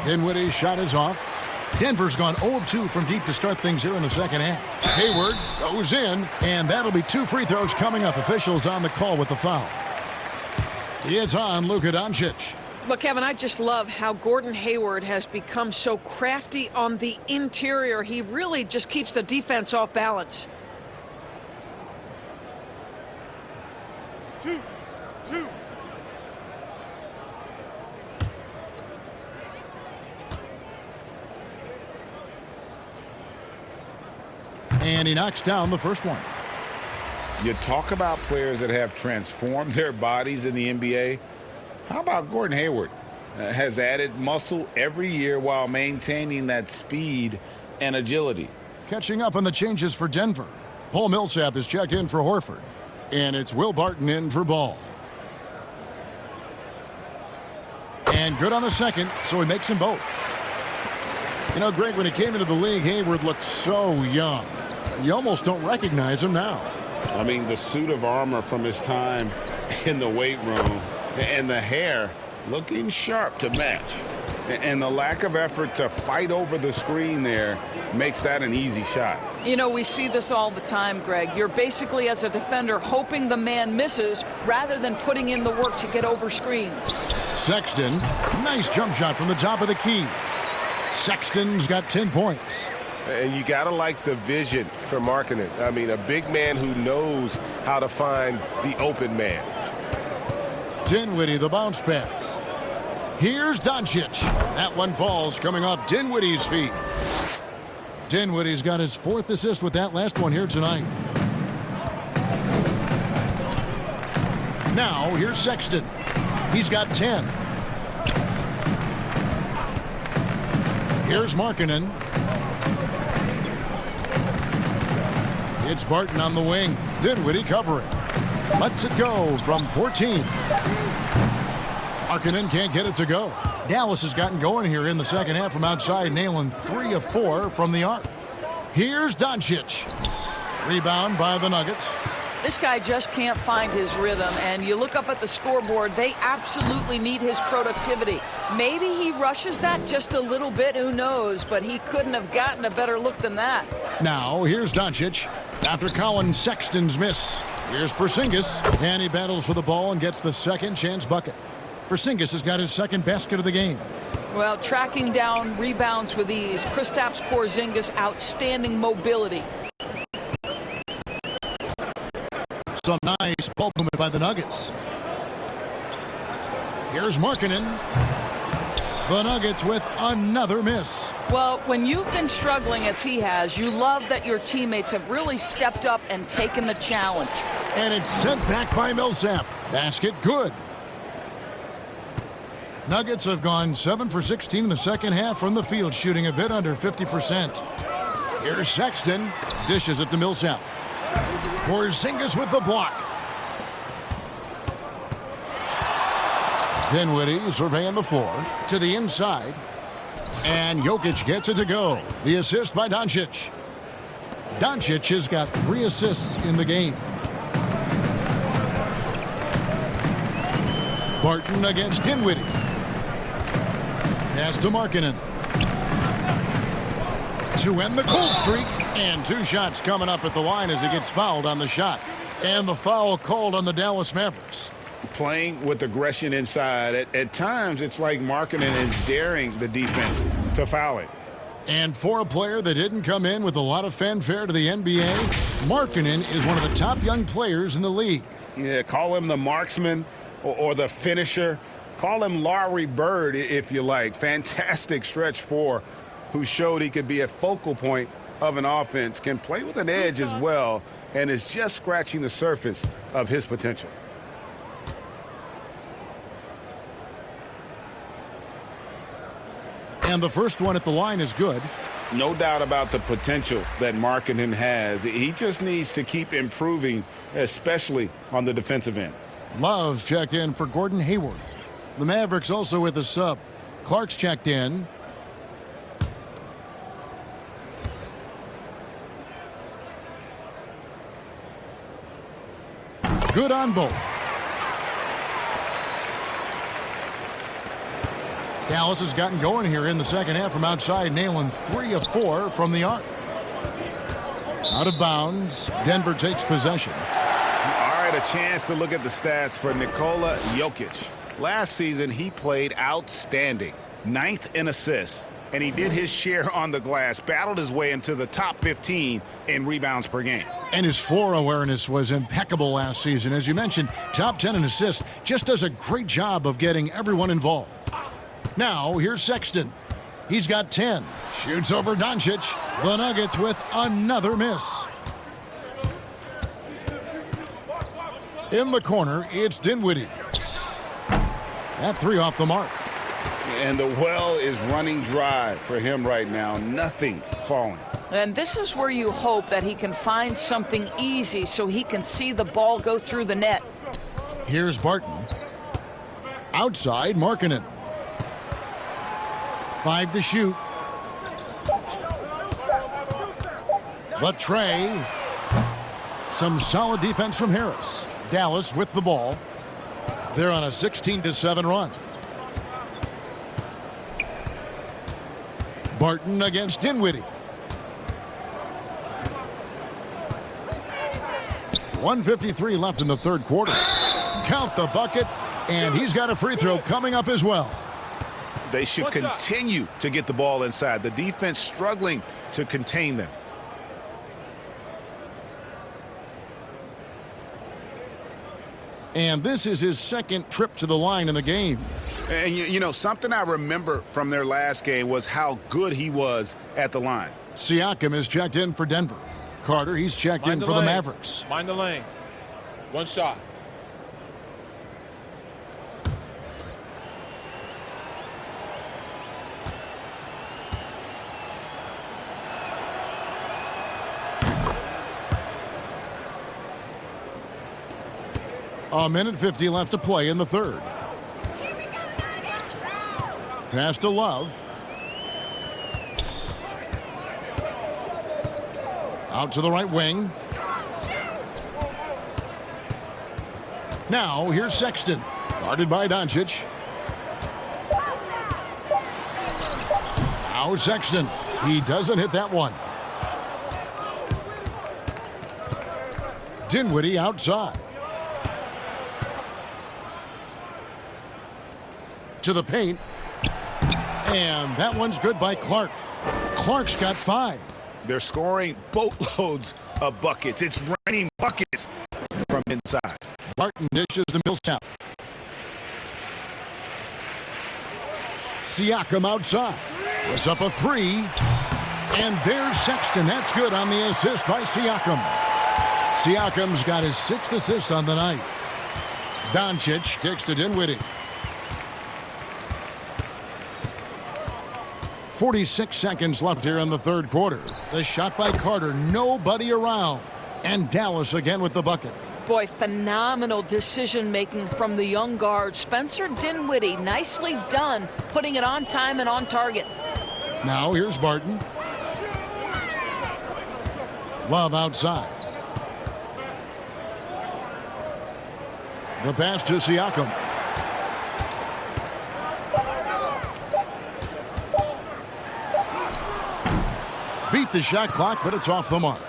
Dinwiddie's shot is off. Denver's gone 0 of 2 from deep to start things here in the second half. Hayward goes in, and that'll be 2 free throws coming up. Officials on the call with the foul. It's on Luka Doncic. Look, Kevin, I just love how Gordon Hayward has become so crafty on the interior. He really just keeps the defense off balance. 2. And he knocks down the first one. You talk about players that have transformed their bodies in the NBA. How about Gordon Hayward? Has added muscle every year while maintaining that speed and agility. Catching up on the changes for Denver. Paul Millsap is checked in for Horford. And it's Will Barton in for Ball. And good on the second, so he makes them both. You know, Greg, when he came into the league, Hayward looked so young. You almost don't recognize him now. I mean, the suit of armor from his time in the weight room and the hair looking sharp to match. And the lack of effort to fight over the screen there makes that an easy shot. You know, we see this all the time, Greg. You're basically, as a defender, hoping the man misses rather than putting in the work to get over screens. Sexton, nice jump shot from the top of the key. Sexton's got 10 points. And you got to like the vision for Markkanen. I mean, a big man who knows how to find the open man. Dinwiddie, the bounce pass. Here's Doncic. That one falls coming off Dinwiddie's feet. Dinwiddie's got his 4th assist with that last one here tonight. Now, here's Sexton. He's got 10. Here's Markkanen. It's Barton on the wing. Dinwiddie covering. Lets it go from 14. Markkanen can't get it to go. Dallas has gotten going here in the second half from outside, nailing 3 of 4 from the arc. Here's Doncic. Rebound by the Nuggets. This guy just can't find his rhythm, and you look up at the scoreboard, they absolutely need his productivity. Maybe he rushes that just a little bit, who knows, but he couldn't have gotten a better look than that. Now, here's Doncic after Colin Sexton's miss. Here's Porzingis, and he battles for the ball and gets the second chance bucket. Porzingis has got his second basket of the game. Well, tracking down rebounds with ease. Kristaps Porzingis, outstanding mobility. Some nice ball movement by the Nuggets. Here's Markkanen. The Nuggets with another miss. Well, when you've been struggling as he has, you love that your teammates have really stepped up and taken the challenge. And it's sent back by Millsap. Basket good. Nuggets have gone 7 for 16 in the second half from the field, shooting a bit under 50%. Here's Sexton. Dishes it to Millsap. Porzingis with the block. Dinwiddie surveying the floor to the inside. And Jokic gets it to go. The assist by Doncic. Doncic has got 3 assists in the game. Barton against Dinwiddie. Pass to Markkanen. To end the cold streak. And 2 shots coming up at the line as he gets fouled on the shot. And the foul called on the Dallas Mavericks. Playing with aggression inside. At times, it's like Markkanen is daring the defense to foul it. And for a player that didn't come in with a lot of fanfare to the NBA, Markkanen is one of the top young players in the league. Yeah, call him the marksman or the finisher. Call him Larry Bird, if you like. Fantastic stretch 4, who showed he could be a focal point of an offense, can play with an edge as well, and is just scratching the surface of his potential. And the first one at the line is good. No doubt about the potential that Markkanen has. He just needs to keep improving, especially on the defensive end. Love's checked in for Gordon Hayward. The Mavericks also with a sub. Clark's checked in. Good on both. Dallas has gotten going here in the second half from outside, nailing 3 of 4 from the arc. Out of bounds. Denver takes possession. All right, a chance to look at the stats for Nikola Jokic. Last season, he played outstanding. 9th in assists, and he did his share on the glass, battled his way into the top 15 in rebounds per game. And his floor awareness was impeccable last season. As you mentioned, top 10 in assists, just does a great job of getting everyone involved. Now, here's Sexton. He's got 10. Shoots over Doncic. The Nuggets with another miss. In the corner, it's Dinwiddie. That 3 off the mark. And the well is running dry for him right now. Nothing falling. And this is where you hope that he can find something easy so he can see the ball go through the net. Here's Barton. Outside, Markkanen. 5 to shoot. The tray. Some solid defense from Harris. Dallas with the ball. They're on a 16-7 run. Barton against Dinwiddie. 1:53 left in the third quarter. Count the bucket, and he's got a free throw coming up as well. They should continue to get the ball inside. The defense struggling to contain them. And this is his second trip to the line in the game. And, you know, something I remember from their last game was how good he was at the line. Siakam is checked in for Denver. Carter, he's checked in for the Mavericks. Mind the lanes. One shot. A minute 50 left to play in the third. Pass to Love. Out to the right wing. Now here's Sexton. Guarded by Doncic. Now Sexton. He doesn't hit that one. Dinwiddie outside. To the paint. And that one's good by Clark. Clark's got 5. They're scoring boatloads of buckets. It's raining buckets from inside. Barton dishes to Millsap. Siakam outside. Puts up a 3. And there's Sexton. That's good on the assist by Siakam. Siakam's got his 6th assist on the night. Doncic kicks to Dinwiddie. 46 seconds left here in the third quarter. The shot by Carter, nobody around. And Dallas again with the bucket. Boy, phenomenal decision-making from the young guard. Spencer Dinwiddie, nicely done, putting it on time and on target. Now here's Barton. Love outside. The pass to Siakam. Beat the shot clock, but it's off the mark.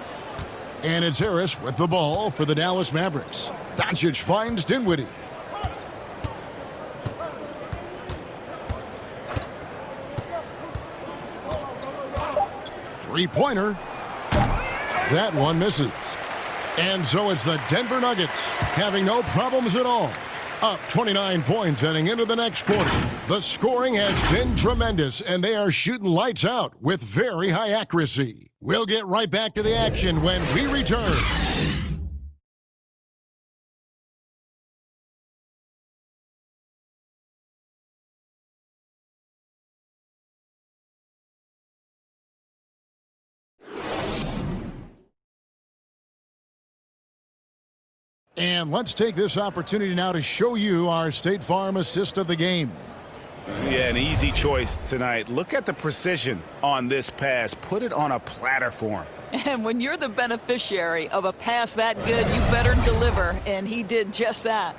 And it's Harris with the ball for the Dallas Mavericks. Doncic finds Dinwiddie. Three-pointer. That one misses. And so it's the Denver Nuggets having no problems at all. Up 29 points heading into the next quarter. The scoring has been tremendous, and they are shooting lights out with very high accuracy. We'll get right back to the action when we return. And let's take this opportunity now to show you our State Farm assist of the game. Yeah, an easy choice tonight. Look at the precision on this pass. Put it on a platter for him. And when you're the beneficiary of a pass that good, you better deliver. And he did just that.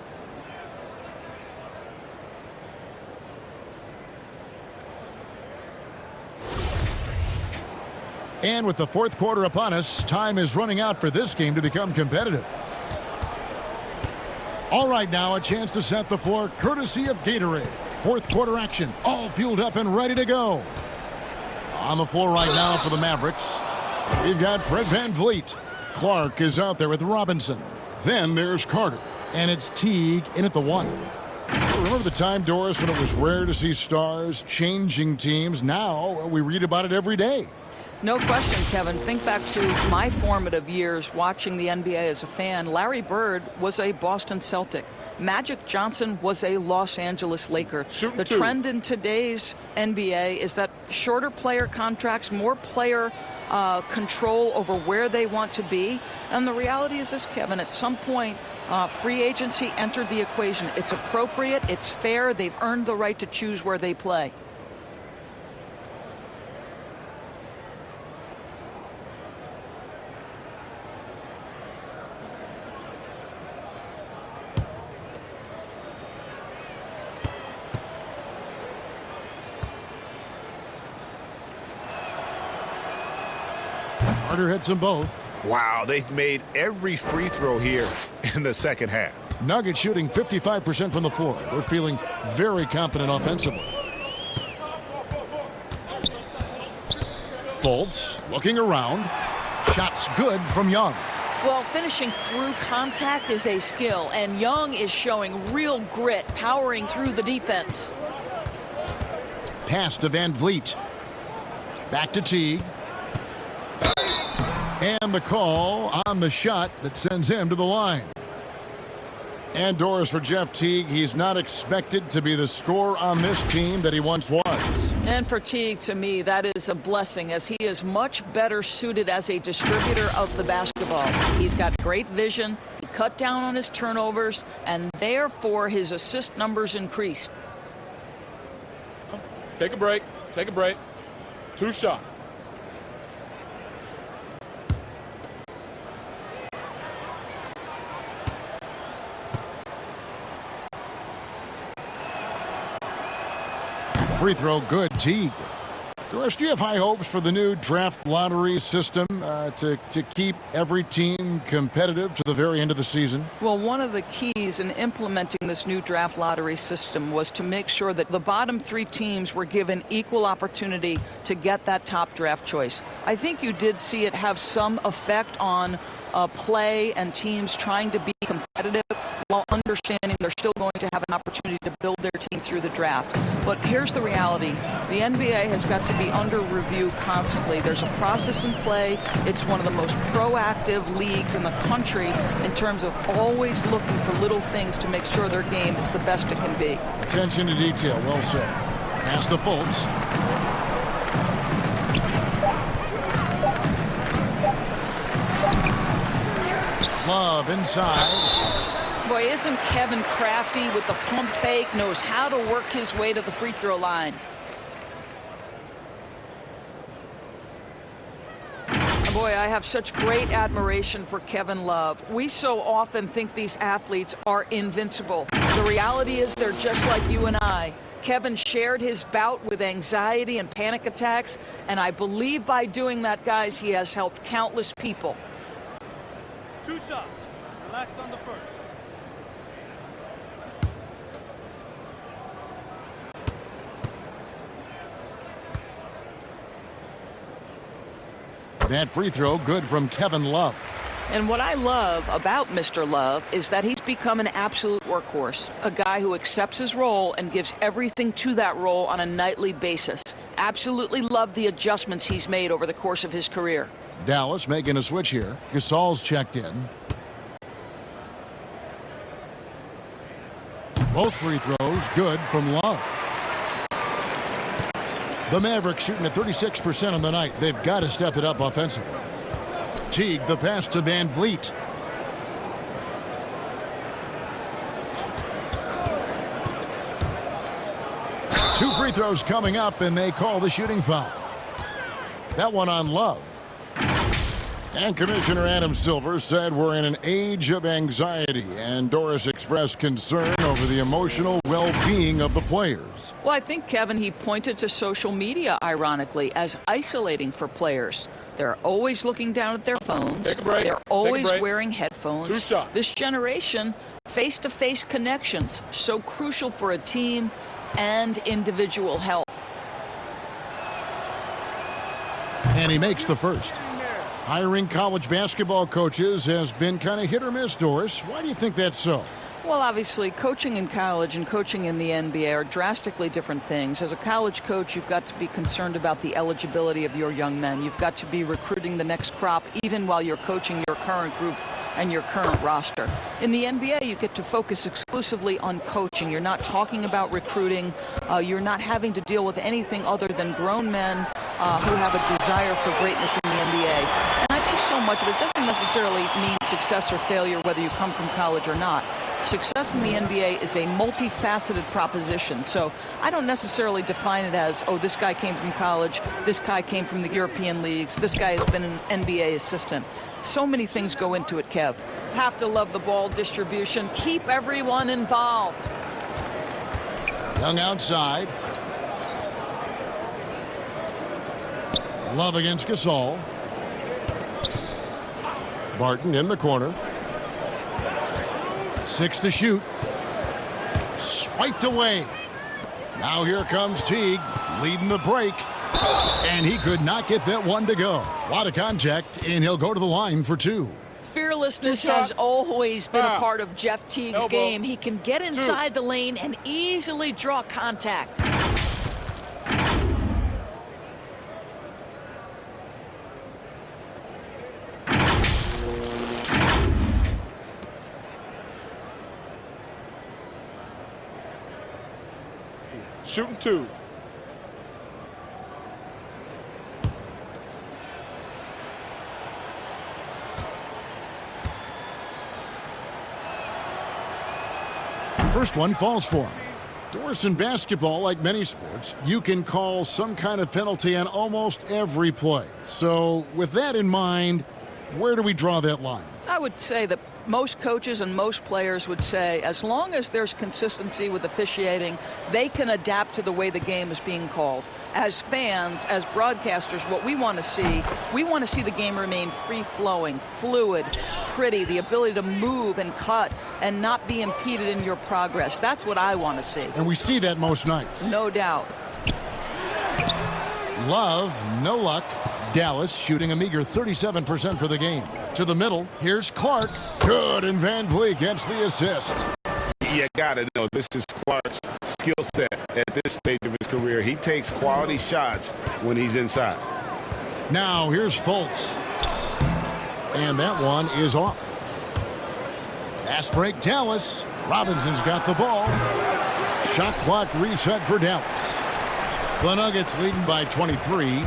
And with the fourth quarter upon us, time is running out for this game to become competitive. All right, now a chance to set the floor courtesy of Gatorade. Fourth quarter action, all fueled up and ready to go. On the floor right now for the Mavericks, we've got Fred VanVleet. Clark is out there with Robinson. Then there's Carter, and it's Teague in at the 1. Remember the time, Doris, when it was rare to see stars changing teams? Now we read about it every day. No question, Kevin. Think back to my formative years watching the NBA as a fan. Larry Bird was a Boston Celtic. Magic Johnson was a Los Angeles Laker. The trend in today's NBA is that shorter player contracts, more player control over where they want to be. And the reality is this, Kevin, at some point, free agency entered the equation. It's appropriate, it's fair, they've earned the right to choose where they play. Carter hits them both. Wow, they've made every free throw here in the second half. Nuggets shooting 55% from the floor. They're feeling very confident offensively. Fultz looking around. Shots good from Young. Well, finishing through contact is a skill, and Young is showing real grit, powering through the defense. Pass to VanVleet. Back to Teague. And the call on the shot that sends him to the line. And Doris, for Jeff Teague, he's not expected to be the scorer on this team that he once was. And for Teague, to me, that is a blessing, as he is much better suited as a distributor of the basketball. He's got great vision, he cut down on his turnovers, and therefore his assist numbers increased. Take a break. Take a break. 2 shots. Free throw good, Teague. Doris, do you have high hopes for the new draft lottery system to keep every team competitive to the very end of the season? Well, one of the keys in implementing this new draft lottery system was to make sure that the bottom 3 teams were given equal opportunity to get that top draft choice. I think you did see it have some effect on play and teams trying to be competitive while understanding they're still going to have an opportunity to build their team through the draft. But here's the reality. The NBA has got to be under review constantly. There's a process in play. It's one of the most proactive leagues in the country in terms of always looking for little things to make sure their game is the best it can be. Attention to detail. Well said. Pass to Fultz. Love inside. Boy, isn't Kevin crafty with the pump fake, knows how to work his way to the free throw line. Boy, I have such great admiration for Kevin Love. We so often think these athletes are invincible. The reality is they're just like you and I. Kevin shared his bout with anxiety and panic attacks, and I believe by doing that, guys, he has helped countless people. 2 shots. Relax on the first. That free throw good from Kevin Love. And what I love about Mr. Love is that he's become an absolute workhorse, a guy who accepts his role and gives everything to that role on a nightly basis. Absolutely love the adjustments he's made over the course of his career. Dallas making a switch here. Gasol's checked in. Both free throws good from Love. The Mavericks shooting at 36% on the night. They've got to step it up offensively. Teague, the pass to VanVleet. Two free throws coming up, and they call the shooting foul. That one on Love. And Commissioner Adam Silver said we're in an age of anxiety, and Doris expressed concern over the emotional well-being of the players. Well, I think, Kevin, he pointed to social media, ironically, as isolating for players. They're always looking down at their phones. Take a break. They're always wearing headphones. 2 shots. This generation, face-to-face connections, so crucial for a team and individual health. And he makes the first. Hiring college basketball coaches has been kind of hit or miss, Doris. Why do you think that's so? Well, obviously, coaching in college and coaching in the NBA are drastically different things. As a college coach, you've got to be concerned about the eligibility of your young men. You've got to be recruiting the next crop, even while you're coaching your current group and your current roster. In the NBA, you get to focus exclusively on coaching. You're not talking about recruiting. You're not having to deal with anything other than grown men who have a desire for greatness in the NBA. And I think so much of it doesn't necessarily mean success or failure, whether you come from college or not. Success in the NBA is a multifaceted proposition. So I don't necessarily define it as, oh, this guy came from college, this guy came from the European leagues, this guy has been an NBA assistant. So many things go into it, Kev. Have to love the ball distribution. Keep everyone involved. Young outside. Love against Gasol. Barton in the corner. 6 to shoot. Swiped away. Now here comes Teague leading the break. And he could not get that one to go. A lot of contact, and he'll go to the line for 2. Fearlessness has always been a part of Jeff Teague's game. He can get inside the lane and easily draw contact. Shooting 2. First one falls for him. Doris, in basketball, like many sports, you can call some kind of penalty on almost every play. So with that in mind, where do we draw that line? I would say that most coaches and most players would say as long as there's consistency with officiating, they can adapt to the way the game is being called. As fans, as broadcasters, what we want to see the game remain free-flowing, fluid, pretty, the ability to move and cut and not be impeded in your progress. That's what I want to see. And we see that most nights. No doubt. Love, no luck. Dallas shooting a meager 37% for the game. To the middle, here's Clark. Good, and Van Vliet gets the assist. You gotta know this is Clark's skill set at this stage of his career. He takes quality shots when he's inside. Now here's Fultz. And that one is off. Fast break Dallas. Robinson's got the ball. Shot clock reset for Dallas. The Nuggets leading by 23.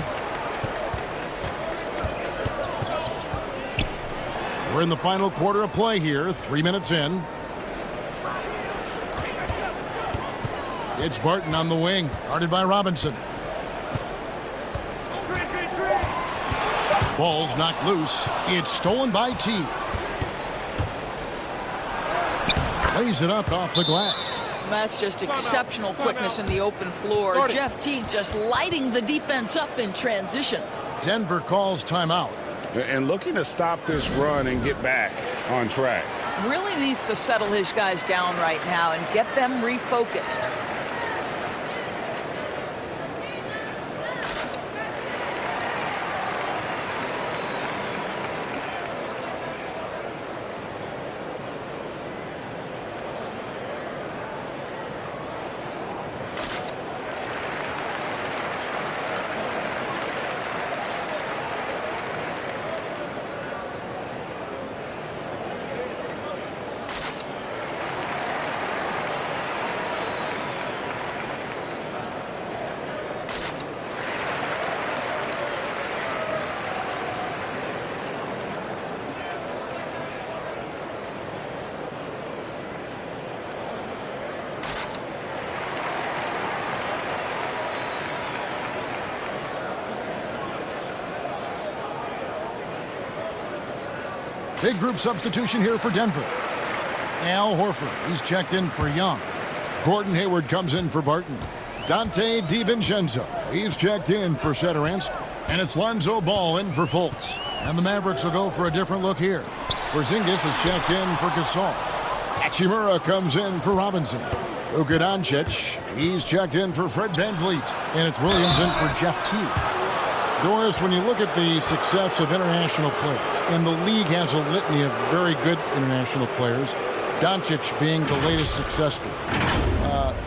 We're in the final quarter of play here, 3 minutes in. It's Barton on the wing, guarded by Robinson. Ball's knocked loose. It's stolen by Teague. Lays it up off the glass. That's just exceptional quickness in the open floor. Jeff Teague just lighting the defense up in transition. Denver calls timeout. And looking to stop this run and get back on track. Really needs to settle his guys down right now and get them refocused. Big group substitution here for Denver. Al Horford, he's checked in for Young. Gordon Hayward comes in for Barton. Dante DiVincenzo, he's checked in for Satoransky. And it's Lonzo Ball in for Fultz. And the Mavericks will go for a different look here. Porzingis is checked in for Gasol. Hachimura comes in for Robinson. Luka Doncic, he's checked in for Fred VanVleet. And it's Williams in for Jeff Teague. Doris, when you look at the success of international players, and the league has a litany of very good international players, Doncic being the latest success story,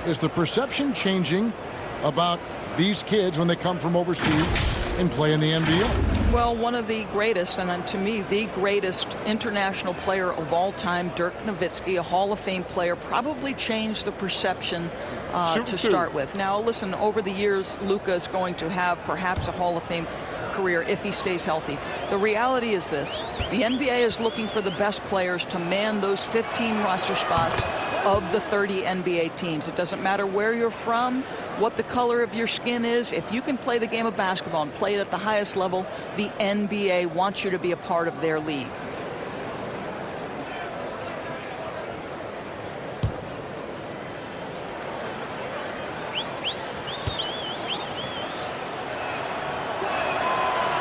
is the perception changing about these kids when they come from overseas and play in the NBA? Well, one of the greatest, and to me, the greatest international player of all time, Dirk Nowitzki, a Hall of Fame player, probably changed the perception to start with. Now, listen, over the years, Luka is going to have perhaps a Hall of Fame career if he stays healthy. The reality is this. The NBA is looking for the best players to man those 15 roster spots of the 30 NBA teams. It doesn't matter where you're from, what the color of your skin is. If you can play the game of basketball and play it at the highest level, the NBA wants you to be a part of their league.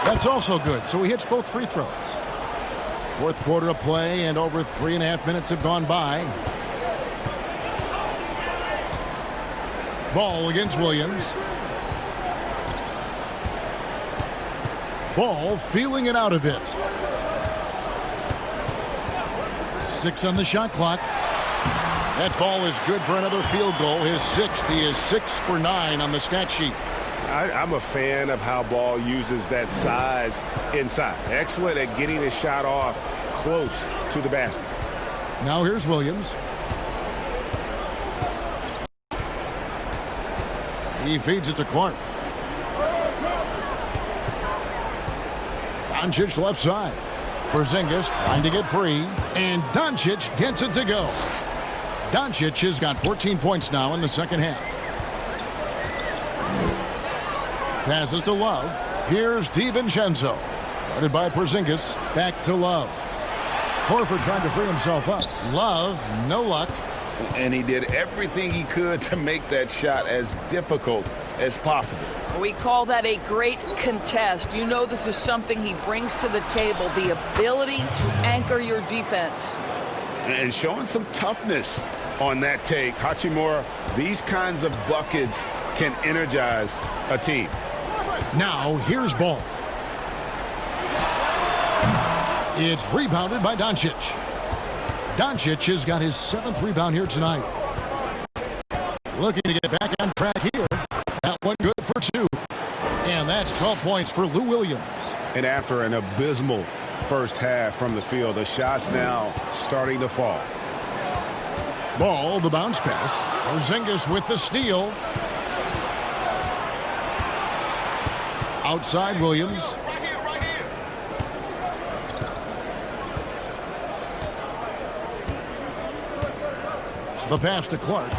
That's also good. So he hits both free throws. Fourth quarter of play, and over 3.5 minutes have gone by. Ball against Williams. Ball feeling it out a bit. 6 on the shot clock. That ball is good for another field goal. His 6th. He is 6 for 9 on the stat sheet. I'm a fan of how Ball uses that size inside. Excellent at getting his shot off close to the basket. Now here's Williams. He feeds it to Clark. Doncic left side. Porzingis trying to get free. And Doncic gets it to go. Doncic has got 14 points now in the second half. Passes to Love. Here's DiVincenzo. Guarded by Porzingis. Back to Love. Horford trying to free himself up. Love, no luck. And he did everything he could to make that shot as difficult as possible. We call that a great contest. You know this is something he brings to the table, the ability to anchor your defense. And showing some toughness on that take. Hachimura, these kinds of buckets can energize a team. Now, here's Ball. It's rebounded by Doncic. Doncic has got his 7th rebound here tonight. Looking to get back on track here. That one good for 2. And that's 12 points for Lou Williams. And after an abysmal first half from the field, the shots now starting to fall. Ball, the bounce pass. Porzingis with the steal. Outside Williams. The pass to Clark.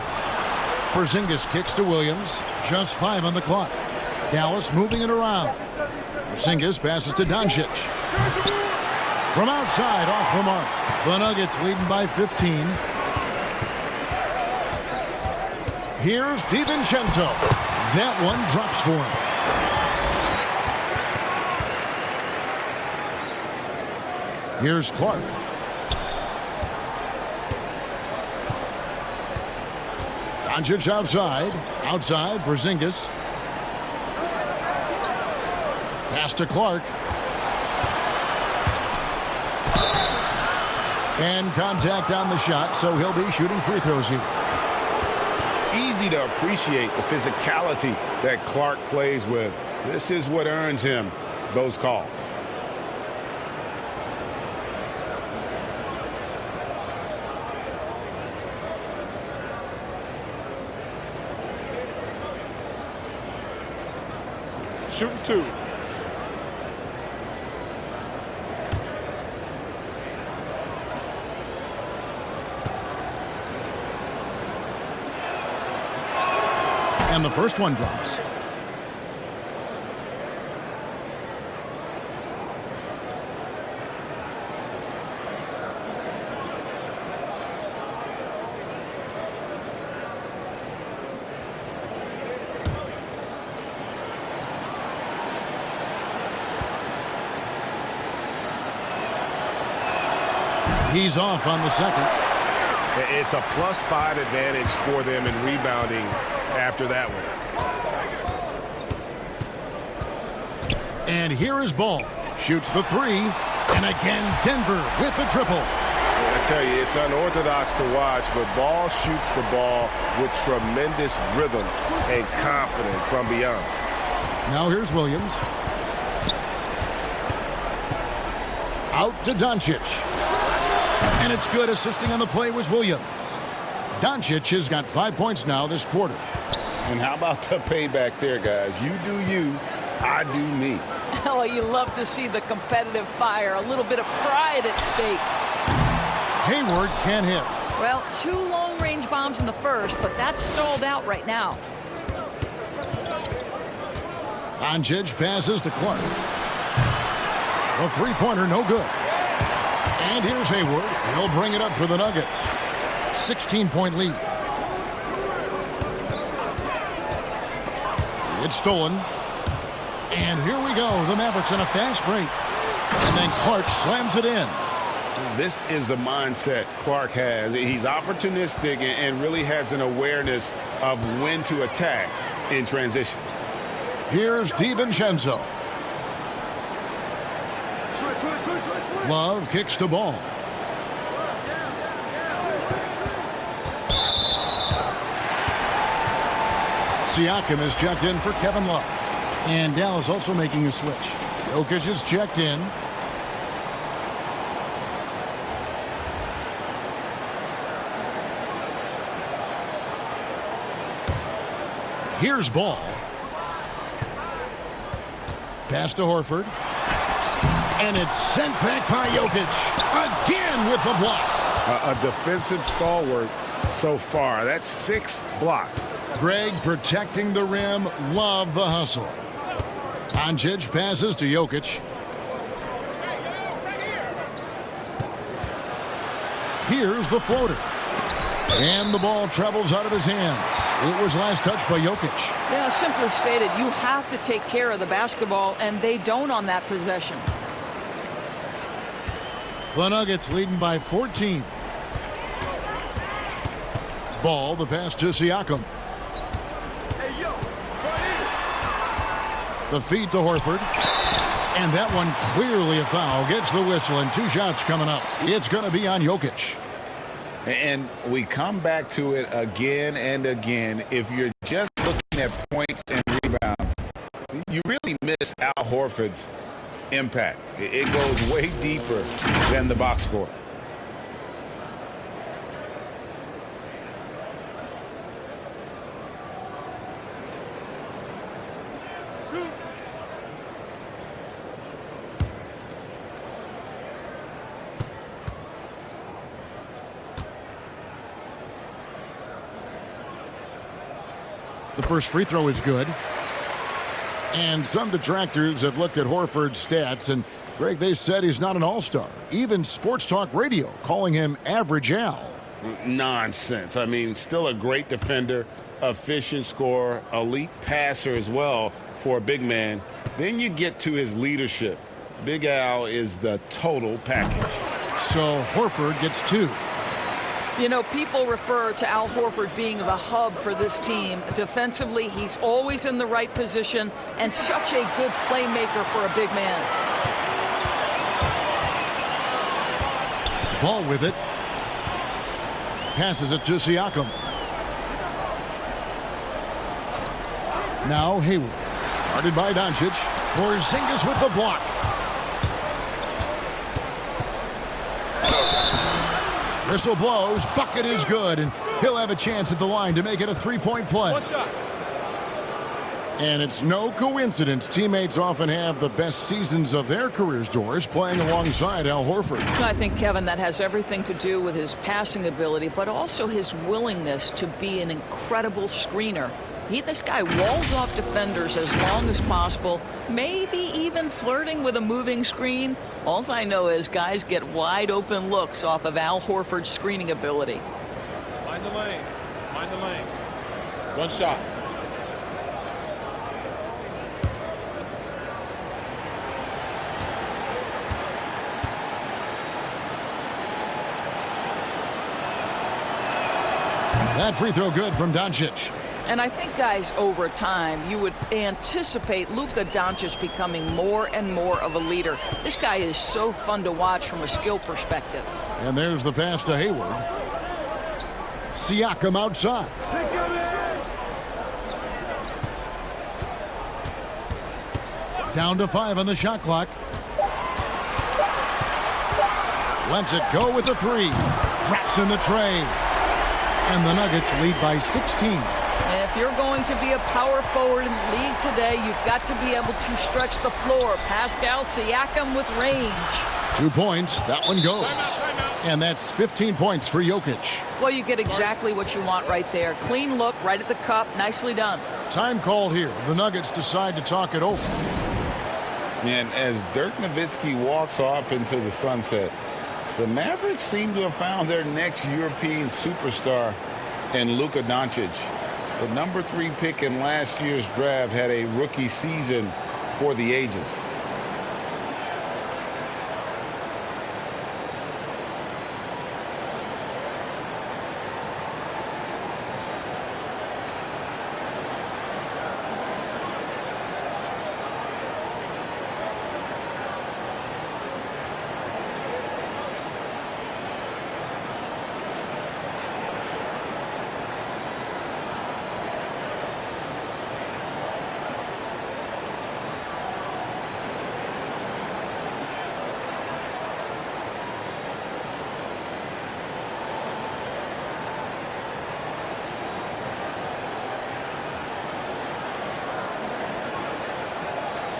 Porzingis kicks to Williams. Just 5 on the clock. Dallas moving it around. Porzingis passes to Doncic. From outside, off the mark. The Nuggets leading by 15. Here's DiVincenzo. That one drops for him. Here's Clark. Doncic outside. Outside, Porzingis. Pass to Clark. And contact on the shot, so he'll be shooting free throws here. Easy to appreciate the physicality that Clark plays with. This is what earns him those calls. Shooting 2. And the first one drops. He's off on the second. It's a +5 advantage for them in rebounding after that one. And here is Ball. Shoots the three. And again, Denver with the triple. I tell you, it's unorthodox to watch, but Ball shoots the ball with tremendous rhythm and confidence from beyond. Now here's Williams. Out to Doncic. And it's good. Assisting on the play was Williams. Doncic has got 5 points now this quarter. And how about the payback there, guys? You do you, I do me. Oh, you love to see the competitive fire. A little bit of pride at stake. Hayward can't hit. Well, 2 long-range bombs in the first, but that's stalled out right now. Doncic passes to Clark. The three-pointer, no good. And here's Hayward. He'll bring it up for the Nuggets. 16-point lead. It's stolen. And here we go. The Mavericks on a fast break. And then Clark slams it in. This is the mindset Clark has. He's opportunistic and really has an awareness of when to attack in transition. Here's DiVincenzo. Love kicks the ball. Siakam is checked in for Kevin Love. And Dallas also making a switch. Jokic is checked in. Here's Ball. Pass to Horford. And it's sent back by Jokic. Again with the block. A defensive stalwart so far. That's 6 blocks. Greg protecting the rim. Love the hustle. Doncic passes to Jokic. Here's the floater. And the ball travels out of his hands. It was last touched by Jokic. Yeah, simply stated, you have to take care of the basketball, and they don't on that possession. The Nuggets leading by 14. Ball, the pass to Siakam. The feed to Horford. And that one clearly a foul. Gets the whistle, and 2 shots coming up. It's going to be on Jokic. And we come back to it again and again. If you're just looking at points and rebounds, you really miss Al Horford's impact. It goes way deeper than the box score. The first free throw is good. And some detractors have looked at Horford's stats, and Greg, they said he's not an all-star. Even Sports Talk Radio calling him average Al. Nonsense. I mean, still a great defender, efficient scorer, elite passer as well for a big man. Then you get to his leadership. Big Al is the total package. So Horford gets 2. You know, people refer to Al Horford being the hub for this team. Defensively, he's always in the right position and such a good playmaker for a big man. Ball with it. Passes it to Siakam. Now Hayward. Guarded by Doncic. Porzingis with the block. Whistle blows. Bucket is good, and he'll have a chance at the line to make it a 3-point play. And it's no coincidence teammates often have the best seasons of their careers, Doris, playing alongside Al Horford. I think, Kevin, that has everything to do with his passing ability, but also his willingness to be an incredible screener. This guy walls off defenders as long as possible, maybe even flirting with a moving screen. All I know is guys get wide open looks off of Al Horford's screening ability. Mind the lanes. Mind the lanes. 1 shot. That free throw good from Doncic. And I think, guys, over time, you would anticipate Luka Doncic becoming more and more of a leader. This guy is so fun to watch from a skill perspective. And there's the pass to Hayward. Siakam outside. Down to 5 on the shot clock. Lets it go with a 3. Drops in the tray. And the Nuggets lead by 16. And if you're going to be a power forward in the league today, you've got to be able to stretch the floor. Pascal Siakam with range. 2 points. That one goes. And that's 15 points for Jokic. Well, you get exactly what you want right there. Clean look, right at the cup. Nicely done. Time called here. The Nuggets decide to talk it over. And as Dirk Nowitzki walks off into the sunset, the Mavericks seem to have found their next European superstar in Luka Doncic. The number 3 pick in last year's draft had a rookie season for the ages.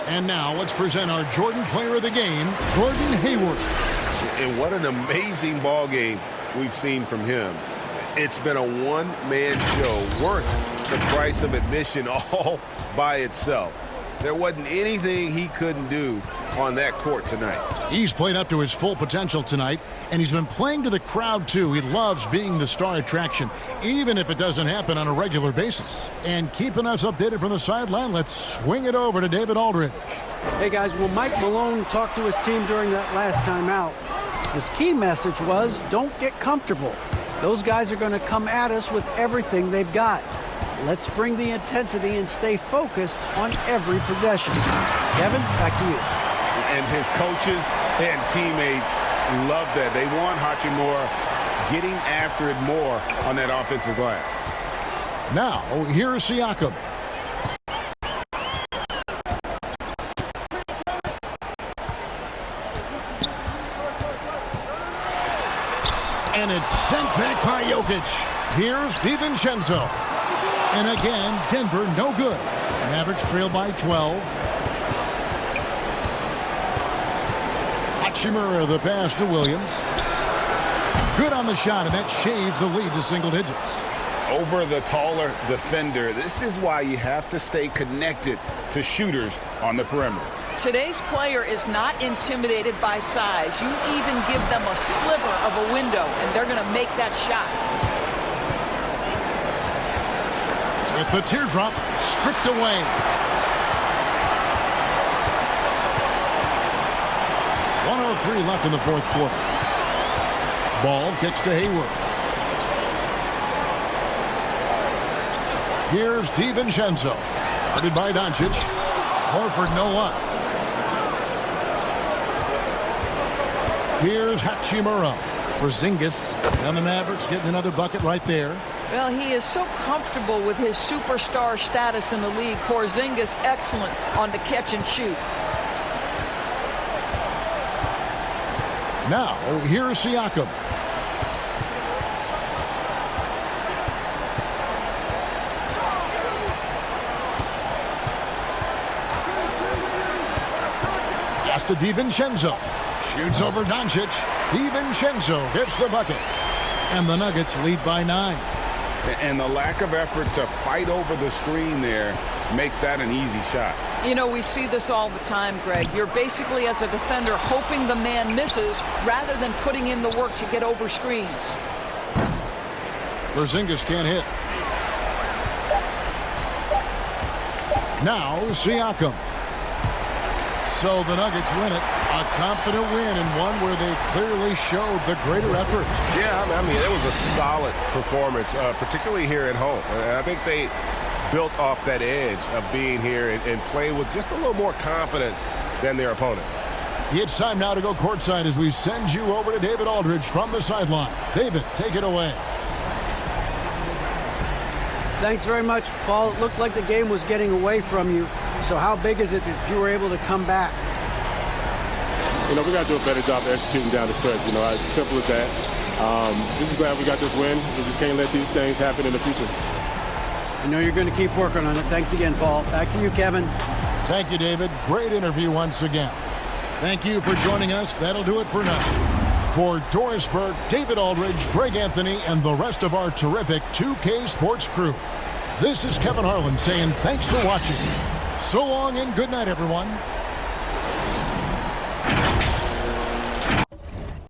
And now let's present our Jordan Player of the Game, Gordon Hayward. And what an amazing ball game we've seen from him. It's been a one-man show worth the price of admission all by itself. There wasn't anything he couldn't do on that court tonight. He's played up to his full potential tonight, and he's been playing to the crowd, too. He loves being the star attraction, even if it doesn't happen on a regular basis. And keeping us updated from the sideline, let's swing it over to David Aldridge. Hey, guys, well, Mike Malone talked to his team during that last timeout. His key message was, don't get comfortable. Those guys are going to come at us with everything they've got. Let's bring the intensity and stay focused on every possession. Kevin, back to you. And his coaches and teammates love that. They want Hachimura getting after it more on that offensive glass. Now, here's Siakam. And it's sent back by Jokic. Here's DiVincenzo. And again, Denver no good. Mavericks trail by 12. Hachimura the pass to Williams. Good on the shot, and that shaves the lead to single digits. Over the taller defender. This is why you have to stay connected to shooters on the perimeter. Today's player is not intimidated by size. You even give them a sliver of a window, and they're going to make that shot. With the teardrop stripped away. .103 left in the fourth quarter. Ball gets to Hayward. Here's DiVincenzo. Guarded by Doncic. Horford no luck. Here's Hachimura. Porzingis. And the Mavericks getting another bucket right there. Well, he is so comfortable with his superstar status in the league. Porzingis excellent on the catch and shoot. Now, here's Siakam. Pass to DiVincenzo. Shoots over Doncic. DiVincenzo gets the bucket. And the Nuggets lead by 9. And the lack of effort to fight over the screen there makes that an easy shot. You know, we see this all the time, Greg. You're basically, as a defender, hoping the man misses rather than putting in the work to get over screens. Porzingis can't hit. Now Siakam. So the Nuggets win it. A confident win and one where they clearly showed the greater effort. Yeah, I mean, it was a solid performance, particularly here at home. And I think they built off that edge of being here and play with just a little more confidence than their opponent. It's time now to go courtside as we send you over to David Aldridge from the sideline. David, take it away. Thanks very much, Paul. It looked like the game was getting away from you. So how big is it that you were able to come back? We got to do a better job executing down the stretch. As simple as that. Just glad we got this win. We just can't let these things happen in the future. I know you're going to keep working on it. Thanks again, Paul. Back to you, Kevin. Thank you, David. Great interview once again. Thank you for joining us. That'll do it for now. For Doris Burke, David Aldridge, Greg Anthony, and the rest of our terrific 2K Sports crew, this is Kevin Harlan saying thanks for watching. So long and good night, everyone.